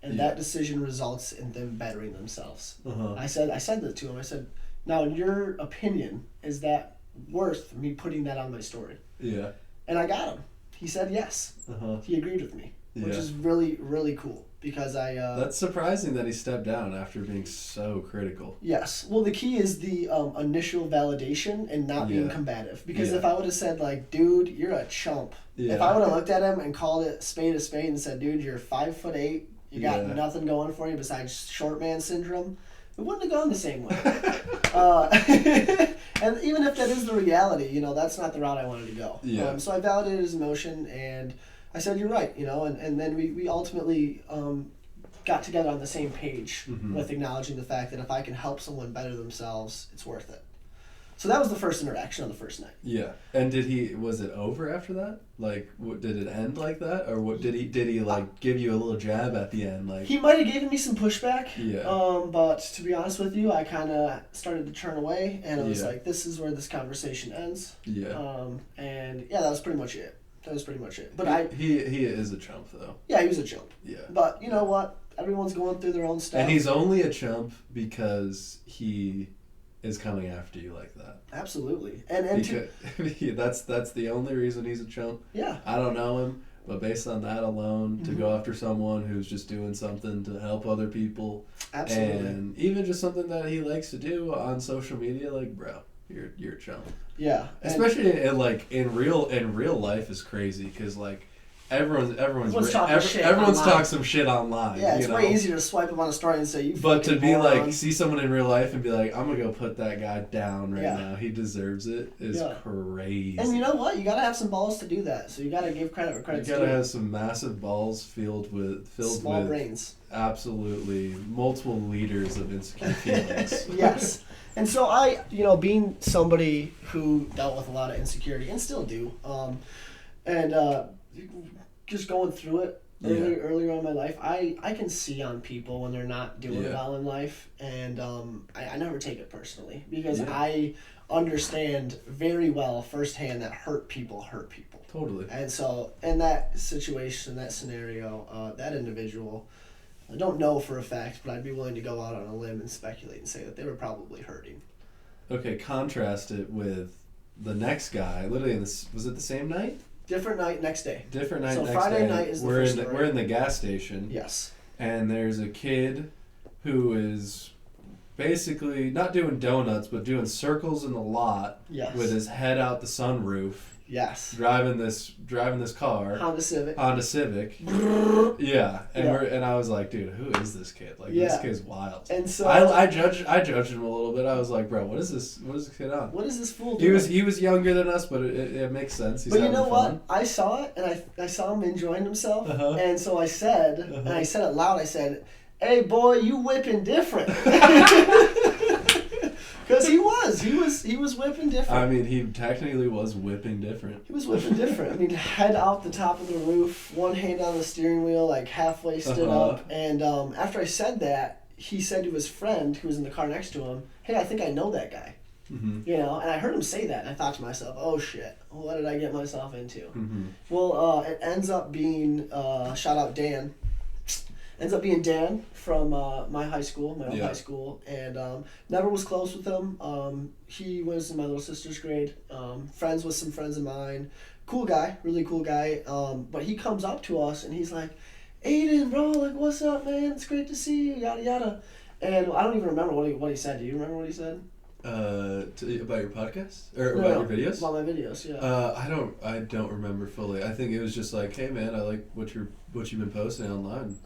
and that decision results in them bettering themselves." I said that to him. I said, "Now, in your opinion, is that worth me putting that on my story?" Yeah. And I got him. He said yes. He agreed with me, which is really, really cool. Because that's surprising that he stepped down after being so critical. Yes. Well, the key is the initial validation and not being combative. Because if I would have said, like, dude, you're a chump. If I would have looked at him and called it spade a spade and said, dude, you're 5'8", you got nothing going for you besides short man syndrome, it wouldn't have gone the same way. And even if that is the reality, you know, that's not the route I wanted to go. Yeah. So I validated his emotion, and I said, you're right, you know, and then we ultimately got together on the same page with acknowledging the fact that if I can help someone better themselves, it's worth it. So that was the first interaction on the first night. Yeah. And was it over after that? Like, did it end like that? Or what did he like give you a little jab at the end? Like, he might have given me some pushback. Yeah. But to be honest with you, I kind of started to turn away, and I was like, this is where this conversation ends. Yeah. And yeah, that was pretty much it. But he is a chump, though. Yeah, he was a chump. Yeah. But you know what? Everyone's going through their own stuff. And he's only a chump because he is coming after you like that. Absolutely. That's the only reason he's a chump. Yeah. I don't know him, but based on that alone, to go after someone who's just doing something to help other people. Absolutely. And even just something that he likes to do on social media, like, bro, you're a chump. Yeah. Especially in real life is crazy because like everyone's talking some shit online. Yeah, it's way easier to swipe up on a story and say you. But to be like see someone in real life and be like, I'm gonna go put that guy down right now. He deserves it. Is crazy. And you know what? You gotta have some balls to do that. So you gotta give credit where credit's due. You gotta have some massive balls filled with small brains. Absolutely, multiple liters of insecure feelings. Yes. And so I, you know, being somebody who dealt with a lot of insecurity and still do, just going through it earlier on in my life, I can see on people when they're not doing well in life, and I never take it personally because I understand very well firsthand that hurt people. Totally. And so in that situation, that scenario, that individual, I don't know for a fact, but I'd be willing to go out on a limb and speculate and say that they were probably hurting. Okay, contrast it with the next guy. Literally, was it the same night? Different night, next day. Different night, next day. So Friday night is the first story. We're in the gas station. Yes. And there's a kid who is basically not doing donuts, but doing circles in the lot with his head out the sunroof. Yes. Driving this car. Honda Civic. Yeah. And I was like, dude, who is this kid? Like this kid's wild. And so I judged him a little bit. I was like, bro, what is this kid on? What is this fool doing? He was younger than us, but it makes sense. He's but you know fun. what? I saw it and I saw him enjoying himself. And so I said, and I said it loud, I said, hey boy, you whipping different. Because he was whipping different. I mean, he technically was whipping different. He was whipping different. I mean, head out the top of the roof, one hand on the steering wheel, like halfway stood up. And after I said that, he said to his friend who was in the car next to him, hey, I think I know that guy. You know, and I heard him say that, and I thought to myself, oh shit, what did I get myself into? Well, it ends up being, Shoutout Dan. Ends up being Dan from my high school, my old high school, and never was close with him. He was in my little sister's grade, friends with some friends of mine. Cool guy, really cool guy. But he comes up to us and he's like, Aiden, bro, like, what's up, man? It's great to see you, yada, yada. And I don't even remember what he said. Do you remember what he said? About your podcast? Or about your videos? About my videos, yeah. I don't remember fully. I think it was just like, hey man, I like what you've been posting online.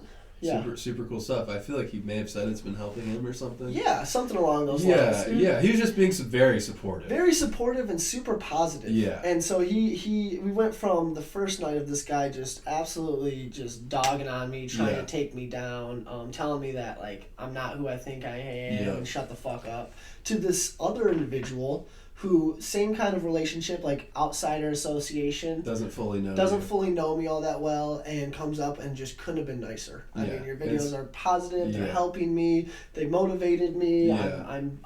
Yeah. Super cool stuff. I feel like he may have said it's been helping him or something. Yeah, something along those lines. Yeah. He was just being very supportive. Very supportive and super positive. Yeah. And so we went from the first night of this guy just absolutely just dogging on me, trying to take me down, telling me that like I'm not who I think I am and shut the fuck up, to this other individual who, same kind of relationship, like outsider association. Doesn't fully know me all that well, and comes up and just couldn't have been nicer. I mean, your videos are positive, they're helping me, they motivated me, I'm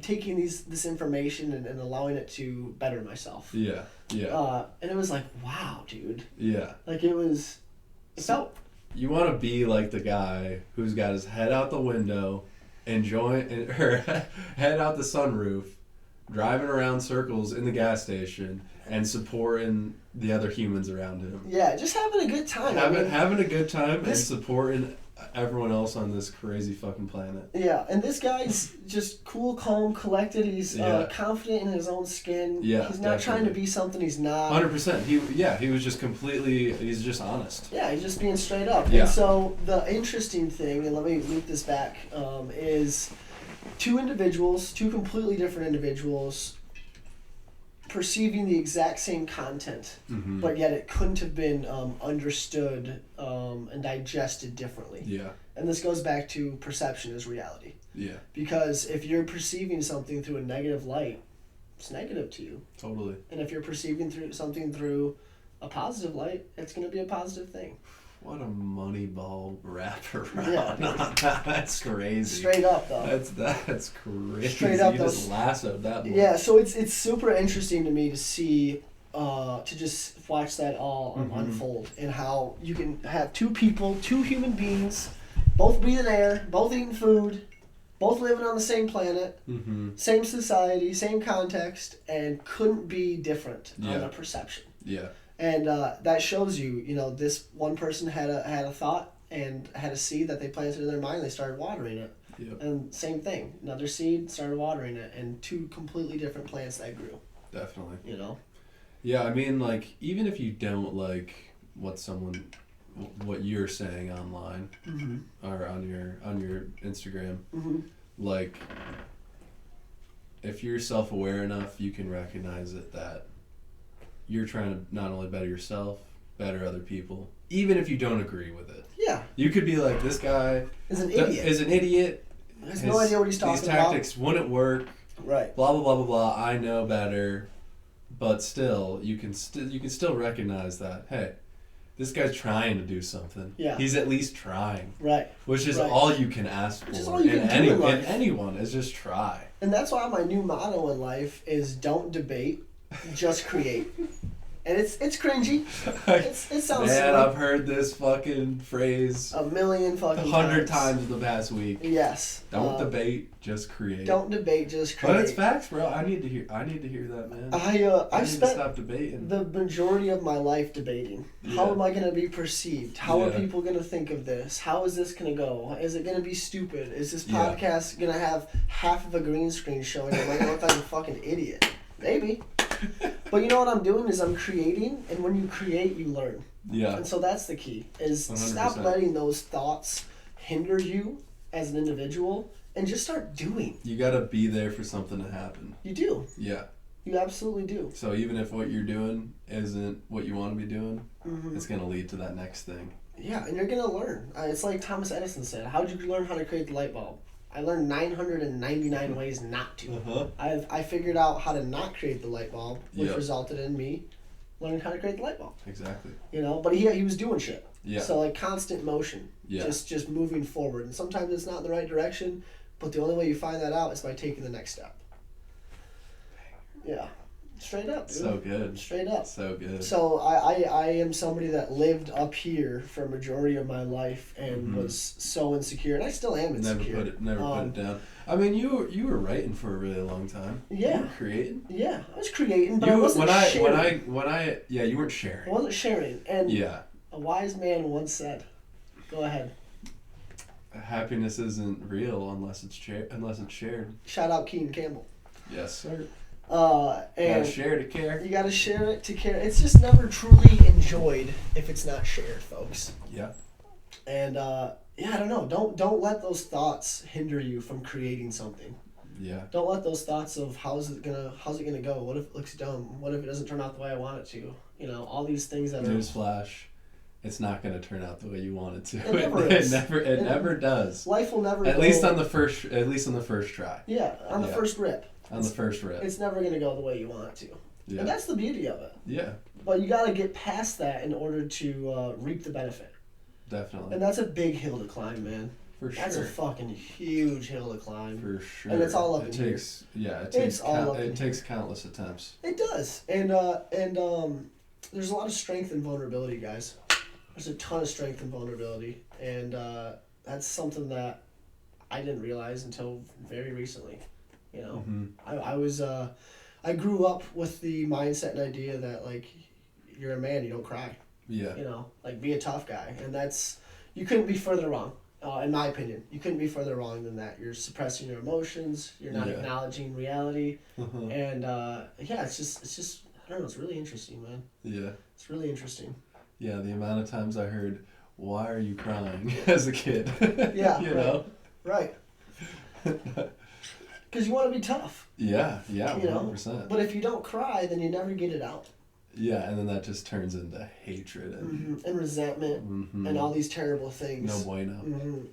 taking this information and allowing it to better myself. Yeah. And it was like, wow, dude. Yeah. Like it felt... You want to be like the guy who's got his head out the window, head out the sunroof, driving around circles in the gas station and supporting the other humans around him. Yeah, just having a good time. Having a good time and supporting everyone else on this crazy fucking planet. Yeah, and this guy's just cool, calm, collected. He's confident in his own skin. Yeah, he's not trying to be something he's not. 100%. He was just he's just honest. Yeah, he's just being straight up. Yeah. And so the interesting thing, and let me loop this back, is two completely different individuals perceiving the exact same content, but yet it couldn't have been understood and digested differently. Yeah. And this goes back to perception is reality. Yeah. Because if you're perceiving something through a negative light, it's negative to you. Totally. And if you're perceiving something through a positive light, it's going to be a positive thing. What a Moneyball wraparound. Yeah, that's crazy. Straight up, though. That's crazy. Straight up, you just lassoed that one. Yeah, so it's super interesting to me to see, to just watch that all unfold, and how you can have two human beings, both breathing air, both eating food, both living on the same planet, same society, same context, and couldn't be different on the perception. Yeah. And that shows you, this one person had a thought and had a seed that they planted in their mind, and they started watering it. Yep. And same thing, another seed, started watering it, and two completely different plants that grew. Definitely. Yeah, I mean, like, even if you don't like what you're saying online or on your Instagram, like, if you're self-aware enough, you can recognize it that you're trying to not only better yourself, better other people, even if you don't agree with it. Yeah. You could be like, this guy is an idiot. Has no idea what he's talking about. These tactics wouldn't work. Right. Blah blah blah blah blah. I know better, but still, you can still recognize that. Hey, this guy's trying to do something. Yeah. He's at least trying. Right. Which is all you can ask for. Which is all you can do in life. Anyone is just try. And that's why my new motto in life is don't debate, just create. And it's cringy. It sounds Man, silly. I've heard this fucking phrase 100 times the past week. Yes. Don't debate, just create. Don't debate, just create. But it's facts, bro. I need to hear that, man. I spent stop debating. the majority of my life debating. Yeah. How am I going to be perceived? How are people going to think of this? How is this going to go? Is it going to be stupid? Is this podcast going to have half of a green screen showing? Am I going to look like a fucking idiot? Maybe. But you know what I'm doing is I'm creating, and when you create, you learn. Yeah. And so that's the key, is 100%. Stop letting those thoughts hinder you as an individual, and just start doing. You gotta be there for something to happen. You do. Yeah. You absolutely do. So even if what you're doing isn't what you want to be doing, it's gonna lead to that next thing. Yeah, and you're gonna learn. It's like Thomas Edison said, how'd you learn how to create the light bulb? I learned 999 ways not to. I figured out how to not create the light bulb, which resulted in me learning how to create the light bulb. Exactly. But he was doing shit. Yeah. So like constant motion. Yeah. Just moving forward. And sometimes it's not in the right direction, but the only way you find that out is by taking the next step. Yeah. Straight up, dude. So good. Straight up. So good. So I am somebody that lived up here for a majority of my life and was so insecure, and I still am insecure. Never put it down. I mean, you were writing for a really long time. Yeah. You were creating. Yeah, I was creating, but I wasn't sharing. You weren't sharing. I wasn't sharing, and yeah. A wise man once said, "Go ahead. Happiness isn't real unless it's shared." Shout out Keenan Campbell. Yes, sir. And gotta share to care. You gotta share it to care. It's just never truly enjoyed if it's not shared, folks. Yeah. And yeah, I don't know. Don't let those thoughts hinder you from creating something. Yeah. Don't let those thoughts of how's it gonna go? What if it looks dumb? What if it doesn't turn out the way I want it to? You know, all these things that are. Newsflash. It's not going to turn out the way you want it to. It never is. It never does. Life will never. At least on the first try. Yeah, on the first rip. The first rip. It's never gonna go the way you want it to. Yeah. And that's the beauty of it. Yeah. But you gotta get past that in order to reap the benefit. Definitely. And that's a big hill to climb, man. For sure. That's a fucking huge hill to climb. For sure. And it's all up it in takes, here. Yeah, it takes countless attempts. It does. And there's a lot of strength in vulnerability, guys. There's a ton of strength in vulnerability. And that's something that I didn't realize until very recently. You know, Mm-hmm. I grew up with the mindset and idea that, like, you're a man, you don't cry. Yeah. You know, like, be a tough guy. And you couldn't be further wrong, in my opinion. You couldn't be further wrong than that. You're suppressing your emotions. You're not acknowledging reality. Uh-huh. And, yeah, it's just, I don't know, it's really interesting, man. Yeah. It's really interesting. Yeah, the amount of times I heard, "Why are you crying?" as a kid. Yeah. You know? Right. Because you want to be tough. Yeah, 100%. Know? But if you don't cry, then you never get it out. Yeah, and then that just turns into hatred and resentment and all these terrible things. No bueno. Mm-hmm.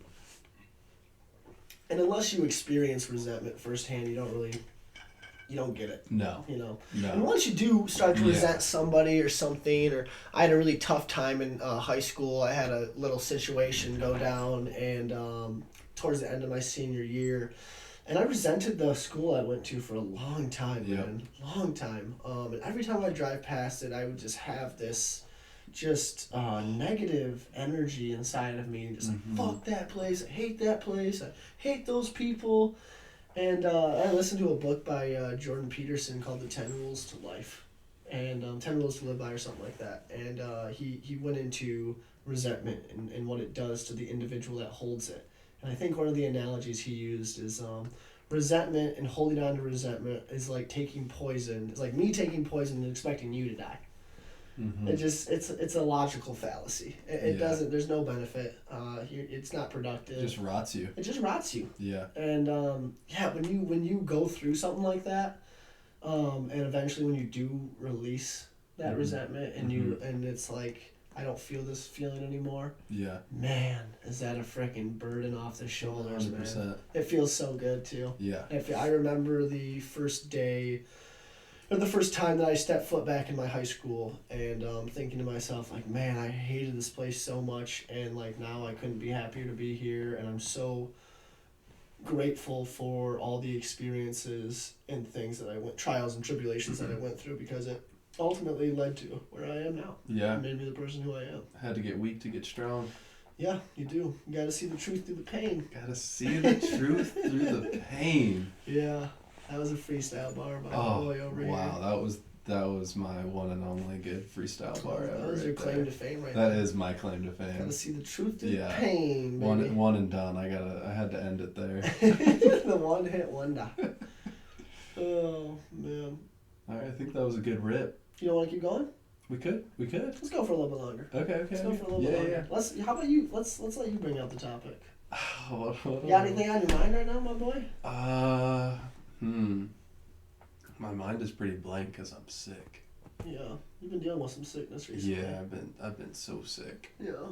And unless you experience resentment firsthand, you don't get it. No. You know? No. And once you do start to resent somebody or something, or I had a really tough time in high school. I had a little situation go down, and towards the end of my senior year, and I resented the school I went to for a long time, man. Long time. And every time I drive past it, I would just have this negative energy inside of me. Just like, fuck that place. I hate that place. I hate those people. And I listened to a book by Jordan Peterson called The 10 Rules to Life. And 10 Rules to Live By or something like that. And he went into resentment and what it does to the individual that holds it. And I think one of the analogies he used is resentment and holding on to resentment is like taking poison. It's like me taking poison and expecting you to die. Mm-hmm. It's a logical fallacy. It doesn't. There's no benefit. It's not productive. It just rots you. It just rots you. Yeah. And when you go through something like that, and eventually when you do release that resentment and it's like, I don't feel this feeling anymore. Yeah. Man, is that a freaking burden off the shoulders, 100%. man. It feels so good, too. Yeah. I remember the first day, or the first time that I stepped foot back in my high school, and thinking to myself, like, man, I hated this place so much, and, like, now I couldn't be happier to be here, and I'm so grateful for all the experiences and things that I went, trials and tribulations that I went through, because it ultimately led to where I am now. Yeah. It made me the person who I am. Had to get weak to get strong. Yeah, you do. You gotta see the truth through the pain. Gotta see the truth through the pain. Yeah. That was a freestyle bar by the boy over here. Wow, that was my one and only good freestyle bar ever. That was your claim to fame right there. there. That is my claim to fame. Gotta see the truth through the pain, baby. One and done. I had to end it there. The one hit wonder. Oh, man. Alright, I think that was a good rip. You don't want to keep going? We could. Let's go for a little bit longer. Okay. Let's go for a little bit longer. Yeah. How about you? Let's let you bring out the topic. What You got anything on your mind right now, my boy? My mind is pretty blank because I'm sick. Yeah, you've been dealing with some sickness recently. Yeah, I've been so sick. Yeah.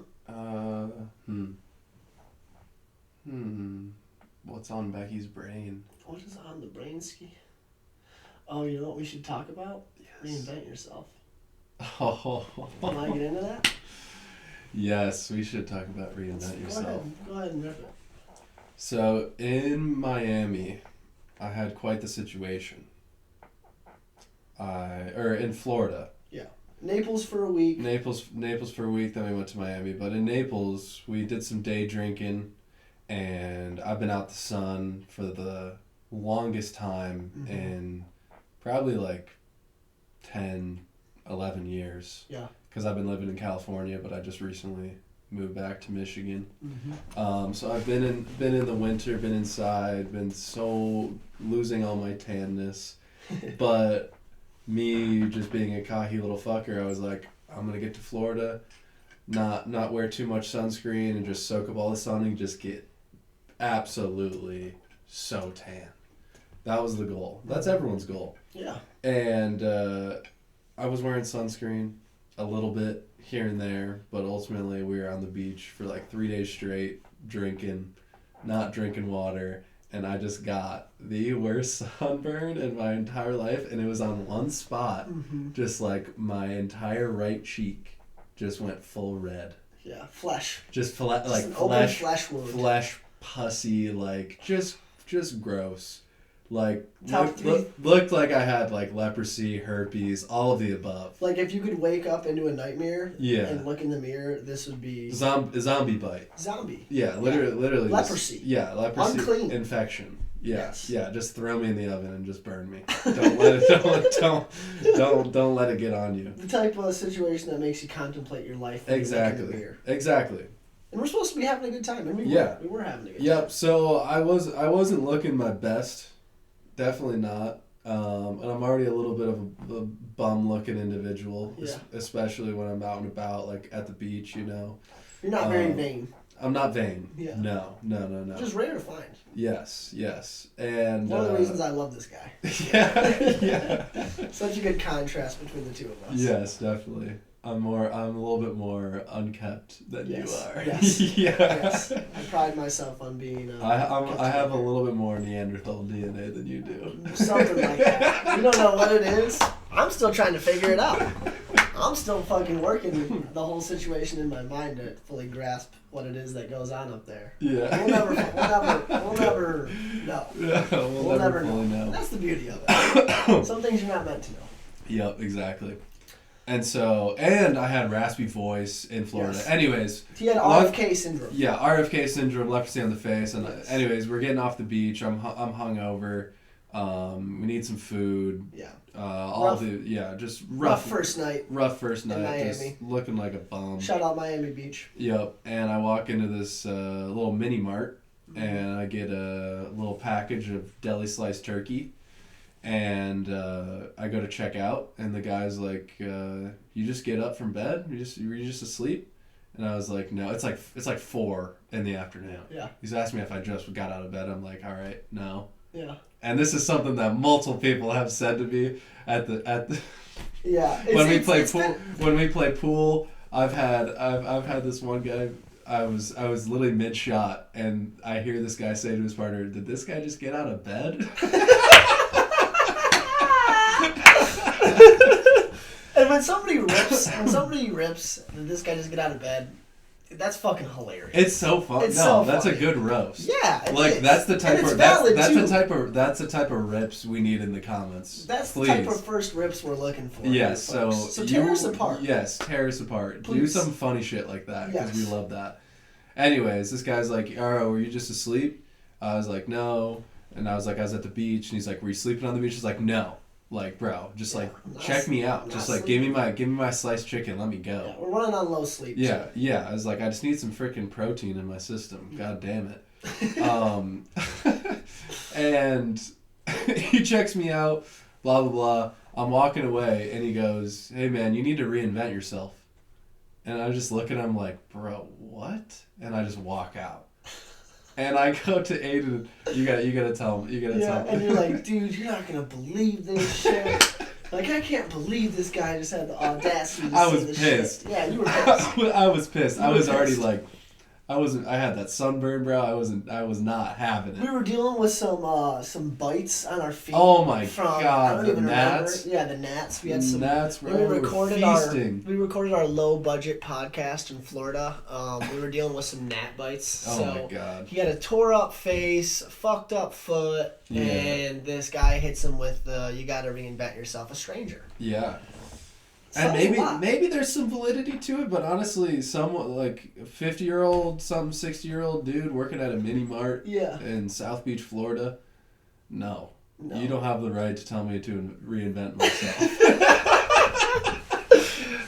What's on Becky's brain? What is on the brain ski? Oh, you know what we should talk about? Yes. Reinvent yourself. Oh. Can I get into that? Yes, we should talk about reinvent yourself. Go ahead and rip it. So in Miami, I had quite the situation. In Florida. Yeah. Naples for a week. Naples for a week, then we went to Miami. But in Naples, we did some day drinking, and I've been out the sun for the longest time in probably like 10, 11 years. Yeah. Because I've been living in California, but I just recently moved back to Michigan. So I've been in the winter, been inside, been so losing all my tanness. But me just being a cocky little fucker, I was like, I'm going to get to Florida. not wear too much sunscreen and just soak up all the sun and just get absolutely so tan. That was the goal. That's everyone's goal. Yeah. And I was wearing sunscreen a little bit here and there, but ultimately we were on the beach for like 3 days straight, not drinking water, and I just got the worst sunburn in my entire life, and it was on one spot, just like my entire right cheek just went full red. Yeah, flesh. Just flesh, wound. Flesh, pussy, like just gross. Like looked like I had like leprosy, herpes, all of the above. Like if you could wake up into a nightmare and look in the mirror, this would be zombie bite. Zombie. Yeah, literally. Leprosy. Leprosy. Unclean. Infection. Yeah, yes. Yeah. Just throw me in the oven and just burn me. Don't let it. Don't let it get on you. The type of situation that makes you contemplate your life. Exactly. In the mirror. Exactly. And we're supposed to be having a good time, and we were having a good time. Yep. So I wasn't looking my best. Definitely not. And I'm already a little bit of a bum-looking individual, especially when I'm out and about, like at the beach, you know. You're not very vain. I'm not vain. Yeah. No. Just rare to find. Yes. And one of the reasons I love this guy. Yeah. Such a good contrast between the two of us. Yes, definitely. I'm a little bit more unkept than you are. Yes. Yes. I pride myself on being. I have a little bit more Neanderthal DNA than you do. Something like that. You don't know what it is. I'm still trying to figure it out. I'm still fucking working the whole situation in my mind to fully grasp what it is that goes on up there. Yeah. We'll never know. Yeah, we'll never fully know. That's the beauty of it. Some things you're not meant to know. Yep, exactly. And I had raspy voice in Florida. Yes. Anyways. He had RFK syndrome. Yeah, RFK syndrome, leprosy on the face. And yes. Anyways, we're getting off the beach. I'm hungover. We need some food. Yeah. Just rough first night. Rough first night. In Miami. Just looking like a bum. Shout out Miami Beach. Yep. And I walk into this little mini mart, and I get a little package of deli sliced turkey. And I go to check out, and the guy's like, "You just get up from bed? Were you just asleep?" And I was like, "No, it's like 4 in the afternoon." Yeah. He's asked me if I just got out of bed. I'm like, "All right, no." Yeah. And this is something that multiple people have said to me at the. Yeah. When we play pool, I've had this one guy. I was literally mid shot, and I hear this guy say to his partner, "Did this guy just get out of bed?" And when somebody rips, and this guy just get out of bed, that's fucking hilarious. It's so fun. That's a good roast. Yeah, that's the type of that's the type of rips we need in the comments. That's the type of first rips we're looking for. Yes, so tear us apart. Yes, tear us apart. Please. Do some funny shit like that because we love that. Anyways, this guy's like, "Oh, were you just asleep?" I was like, "No," and I was like, "I was at the beach," and he's like, "Were you sleeping on the beach?" He's like, "No." Like, bro, just check me out. Just like give me my sliced chicken. Let me go. Yeah, we're running on low sleep. Yeah, yeah. I was like, I just need some freaking protein in my system. God damn it. And he checks me out. Blah blah blah. I'm walking away, and he goes, "Hey man, you need to reinvent yourself." And I just look at him like, "Bro, what?" And I just walk out. And I go to Aiden. You gotta tell him. Tell him. And you're like, "Dude, you're not gonna believe this shit." Like, I can't believe this guy just had the audacity to I say was this pissed. shit. Yeah, you were pissed. I was pissed. I was already like, I had that sunburn, bro. I was not having it. We were dealing with some bites on our feet. Oh my god, I don't even gnats. remember. Yeah, the gnats. We had some gnats, bro. We recorded our low budget podcast in Florida. We were dealing with some gnat bites. Oh my god. He had a tore up face, fucked up foot, and this guy hits him with the "you gotta reinvent yourself," a stranger. Yeah. And maybe there's some validity to it, but honestly, someone like a 50-year-old, 60-year-old dude working at a mini mart in South Beach, Florida, no. You don't have the right to tell me to reinvent myself.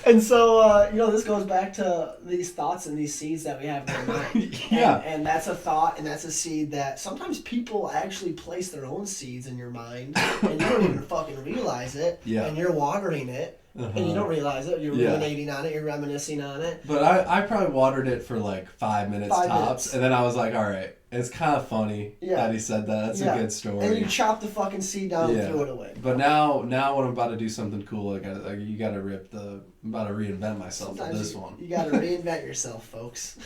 And so, this goes back to these thoughts and these seeds that we have in our mind. And that's a thought and that's a seed that sometimes people actually place their own seeds in your mind and you don't even fucking realize it. Yeah. And you're watering it. And you don't realize it. You're ruminating on it. You're reminiscing on it. But I probably watered it for like 5 minutes tops. And then I was like, all right, it's kind of funny that he said that. That's a good story. And you chop the fucking seed down and threw it away. But now when I'm about to do something cool, you got to rip I'm about to reinvent myself with this one. You got to reinvent yourself, folks.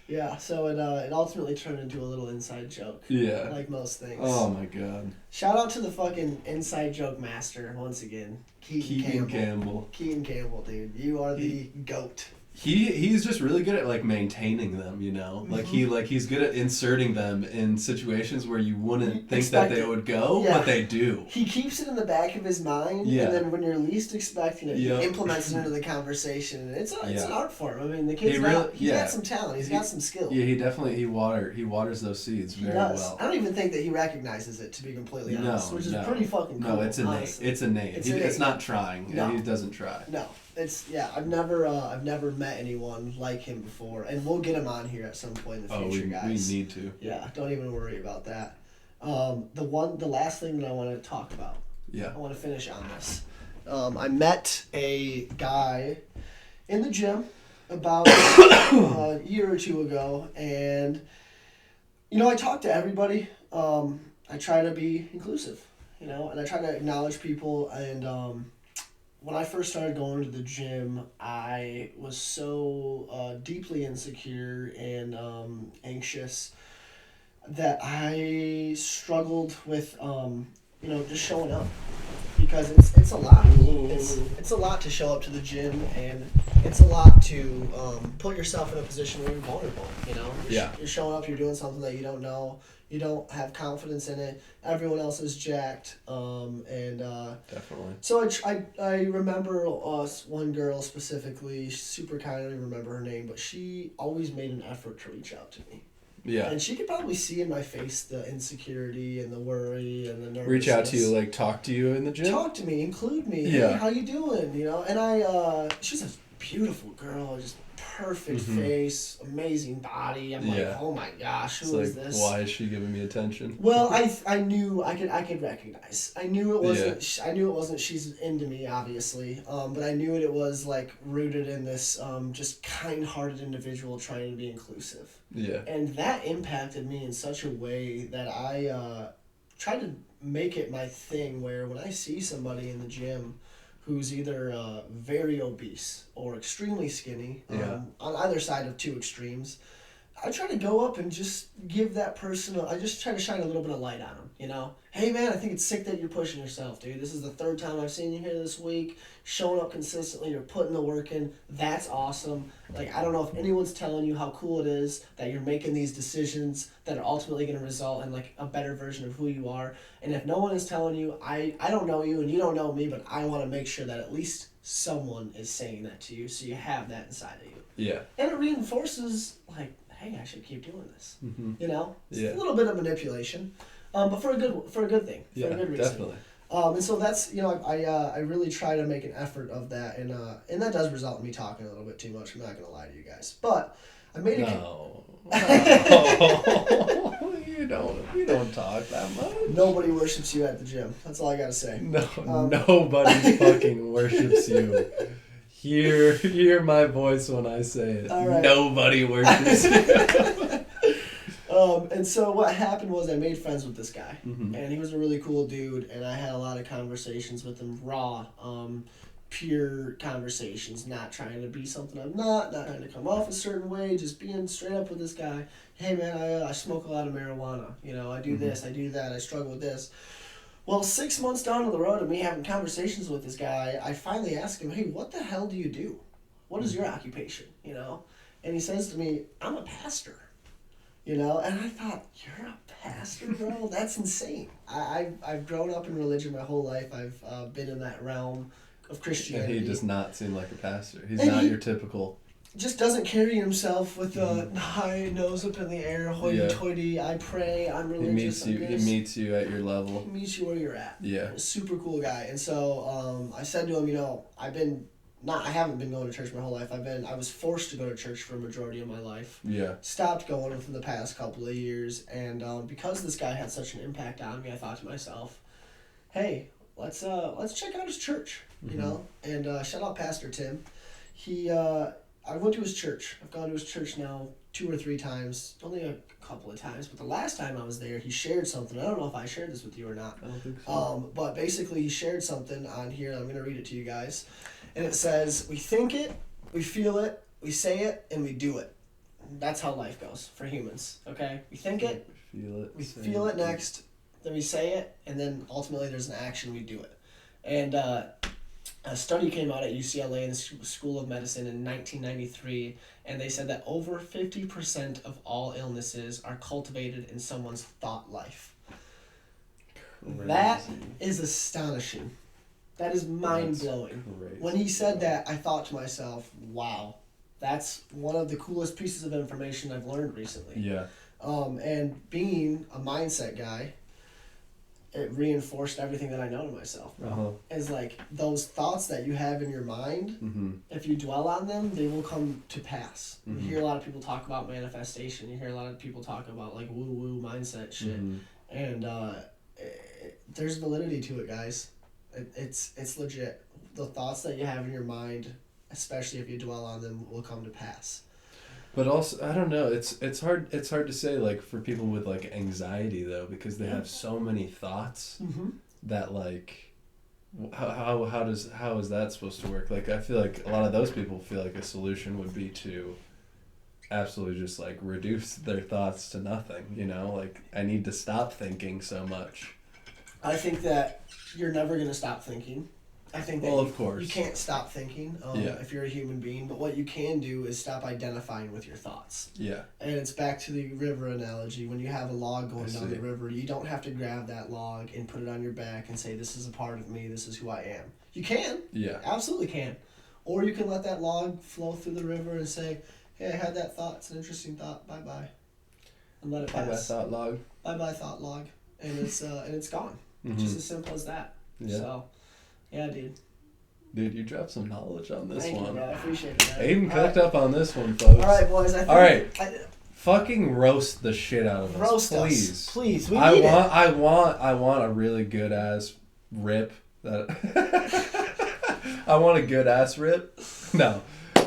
Yeah, so it ultimately turned into a little inside joke. Yeah. Like most things. Oh my god. Shout out to the fucking inside joke master once again. Keaton Campbell, dude. You are the GOAT. He's just really good at like maintaining them, you know? Like he's good at inserting them in situations where you wouldn't think that they would go, but they do. He keeps it in the back of his mind, and then when you're least expecting it, he implements it into the conversation. And it's an art form. I mean, the kid's got some talent. He's got some skill. Yeah, he waters those seeds very well. I don't even think that he recognizes it, to be completely honest, which is pretty fucking cool. No, it's innate. Honestly. It's innate. It's not trying. No. He doesn't try. No. I've never met anyone like him before, and we'll get him on here at some point in the future, guys. We need to. Yeah, don't even worry about that. The last thing that I want to talk about. Yeah. I want to finish on this. I met a guy in the gym about a year or two ago, and I talk to everybody. I try to be inclusive, and I try to acknowledge people and. When I first started going to the gym, I was so deeply insecure and anxious that I struggled with, just showing up, because it's a lot. It's a lot to show up to the gym, and it's a lot to put yourself in a position where you're vulnerable. You're showing up, you're doing something that you don't know. You don't have confidence in it. Everyone else is jacked, definitely. So I remember one girl specifically, super kind. I don't even remember her name, but she always made an effort to reach out to me. Yeah. And she could probably see in my face the insecurity and the worry and the nervousness. Reach out to you, like talk to you in the gym? Talk to me, include me. Yeah. Hey, how you doing? And she's a beautiful girl, just perfect face, amazing body. I'm like, oh my gosh, who is this? Why is she giving me attention? Well, I knew I could recognize. I knew it wasn't. I knew it wasn't. She's into me, obviously. But I knew it was like rooted in this just kind-hearted individual trying to be inclusive. Yeah. And that impacted me in such a way that I tried to make it my thing. Where when I see somebody in the gym who's either very obese or extremely skinny, on either side of two extremes, I try to go up and just give that person, I just try to shine a little bit of light on them, Hey man, I think it's sick that you're pushing yourself, dude. This is the third time I've seen you here this week, showing up consistently, you're putting the work in, that's awesome. Like, I don't know if anyone's telling you how cool it is that you're making these decisions that are ultimately going to result in like a better version of who you are. And if no one is telling you, I don't know you and you don't know me, but I want to make sure that at least someone is saying that to you, so you have that inside of you. Yeah. And it reinforces, like, hey, I should keep doing this. Mm-hmm. It's a little bit of manipulation, but for a good thing, for a good reason. Definitely. And so that's I really try to make an effort of that, and that does result in me talking a little bit too much. I'm not gonna lie to you guys, but I made No, you don't talk that much. Nobody worships you at the gym. That's all I gotta say. No, nobody fucking worships you. Hear my voice when I say it. All right. Nobody worships you. And so what happened was I made friends with this guy, mm-hmm. and he was a really cool dude, and I had a lot of conversations with him, raw, pure conversations, not trying to be something I'm not trying to come off a certain way, just being straight up with this guy. Hey man, I smoke a lot of marijuana, I do mm-hmm. this, I do that, I struggle with this. Well, 6 months down the road of me having conversations with this guy, I finally asked him, hey, what the hell do you do? What is your occupation, And he says to me, I'm a pastor. And I thought, you're a pastor, bro? That's insane. I've grown up in religion my whole life. I've been in that realm of Christianity. And he does not seem like a pastor. He's not your typical. Just doesn't carry himself with a high nose up in the air, hoity-toity, I pray, I'm religious. He meets you at your level. He meets you where you're at. Yeah. He's a super cool guy. And so I said to him, I haven't been going to church my whole life. I was forced to go to church for a majority of my life. Yeah. Stopped going within the past couple of years, and because this guy had such an impact on me, I thought to myself, hey, let's check out his church, you know. And shout out Pastor Tim. I went to his church. I've gone to his church now 2 or 3 times, only a couple of times, but the last time I was there, he shared something. I don't know if I shared this with you or not. I don't think so. But basically, he shared something on here. I'm going to read it to you guys. And it says, we think it, we feel it, we say it, and we do it. That's how life goes for humans, okay? We think it, we feel it next, then we say it, and then ultimately there's an action, we do it. And a study came out at UCLA in the School of Medicine in 1993, and they said that over 50% of all illnesses are cultivated in someone's thought life. Crazy. That is astonishing. That is mind-blowing. When he said that, I thought to myself, wow, that's one of the coolest pieces of information I've learned recently. Yeah. And being a mindset guy, it reinforced everything that I know to myself, bro. Uh-huh. Is like those thoughts that you have in your mind, if you dwell on them, they will come to pass. You hear a lot of people talk about manifestation. You hear a lot of people talk about like woo-woo mindset shit. And there's validity to it, guys. It's legit. The thoughts that you have in your mind, especially if you dwell on them, will come to pass. But also, I don't know. It's hard to say, like, for people with like anxiety though, because they have so many thoughts that like, how is that supposed to work? Like, I feel like a lot of those people feel like a solution would be to absolutely just like reduce their thoughts to nothing. You know, like I need to stop thinking so much. I think that you're never gonna stop thinking. I think that of course. You can't stop thinking if you're a human being, but what you can do is stop identifying with your thoughts. Yeah. And it's back to the river analogy. When you have a log going down the river, you don't have to grab that log and put it on your back and say, this is a part of me, this is who I am. You can. Yeah. Absolutely can. Or you can let that log flow through the river and say, hey, I had that thought, it's an interesting thought, bye-bye. And let it pass. Bye-bye thought log. Bye-bye thought log. And it's gone. Just as simple as that. Yeah. So, yeah, dude. Dude, you dropped some knowledge on this Thank one. You, man. I appreciate it, man. Aiden cooked up on this one, folks. All right, boys. All right. Fucking roast the shit out of us. Roast please. Us. Please. We need it. I want a really good ass rip. That I want a good ass rip. No.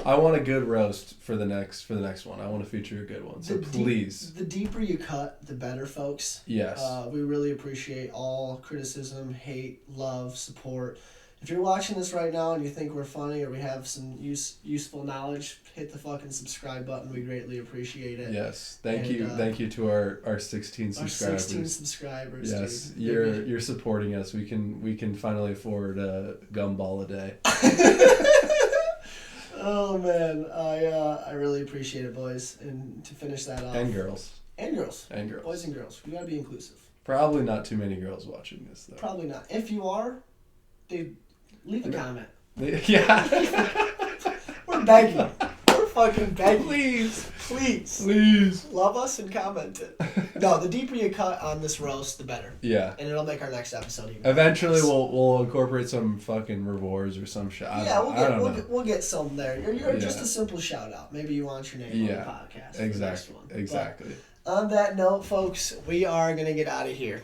I want a good roast for the next one. I want to feature a good one. So please. The deeper you cut, the better, folks. Yes. We really appreciate all criticism, hate, love, support. If you're watching this right now and you think we're funny or we have some useful knowledge, hit the fucking subscribe button. We greatly appreciate it. Yes. Thank you to our 16 subscribers. Our 16 subscribers. Yes. Dude. You're supporting us. We can finally afford a gumball a day. Oh man, I really appreciate it, boys. And to finish that off. And girls. And girls. And girls. Boys and girls. We gotta be inclusive. Probably not too many girls watching this though. Probably not. If you are, dude, leave a comment. Yeah. We're begging. We're fucking begging. Please. Love us and comment it. No, the deeper you cut on this roast, the better. Yeah. And it'll make our next episode even eventually better. we'll incorporate some fucking rewards or some shit. We'll get some there. You're just a simple shout out. Maybe you want your name on the podcast. Exactly. But on that note, folks, we are gonna get out of here.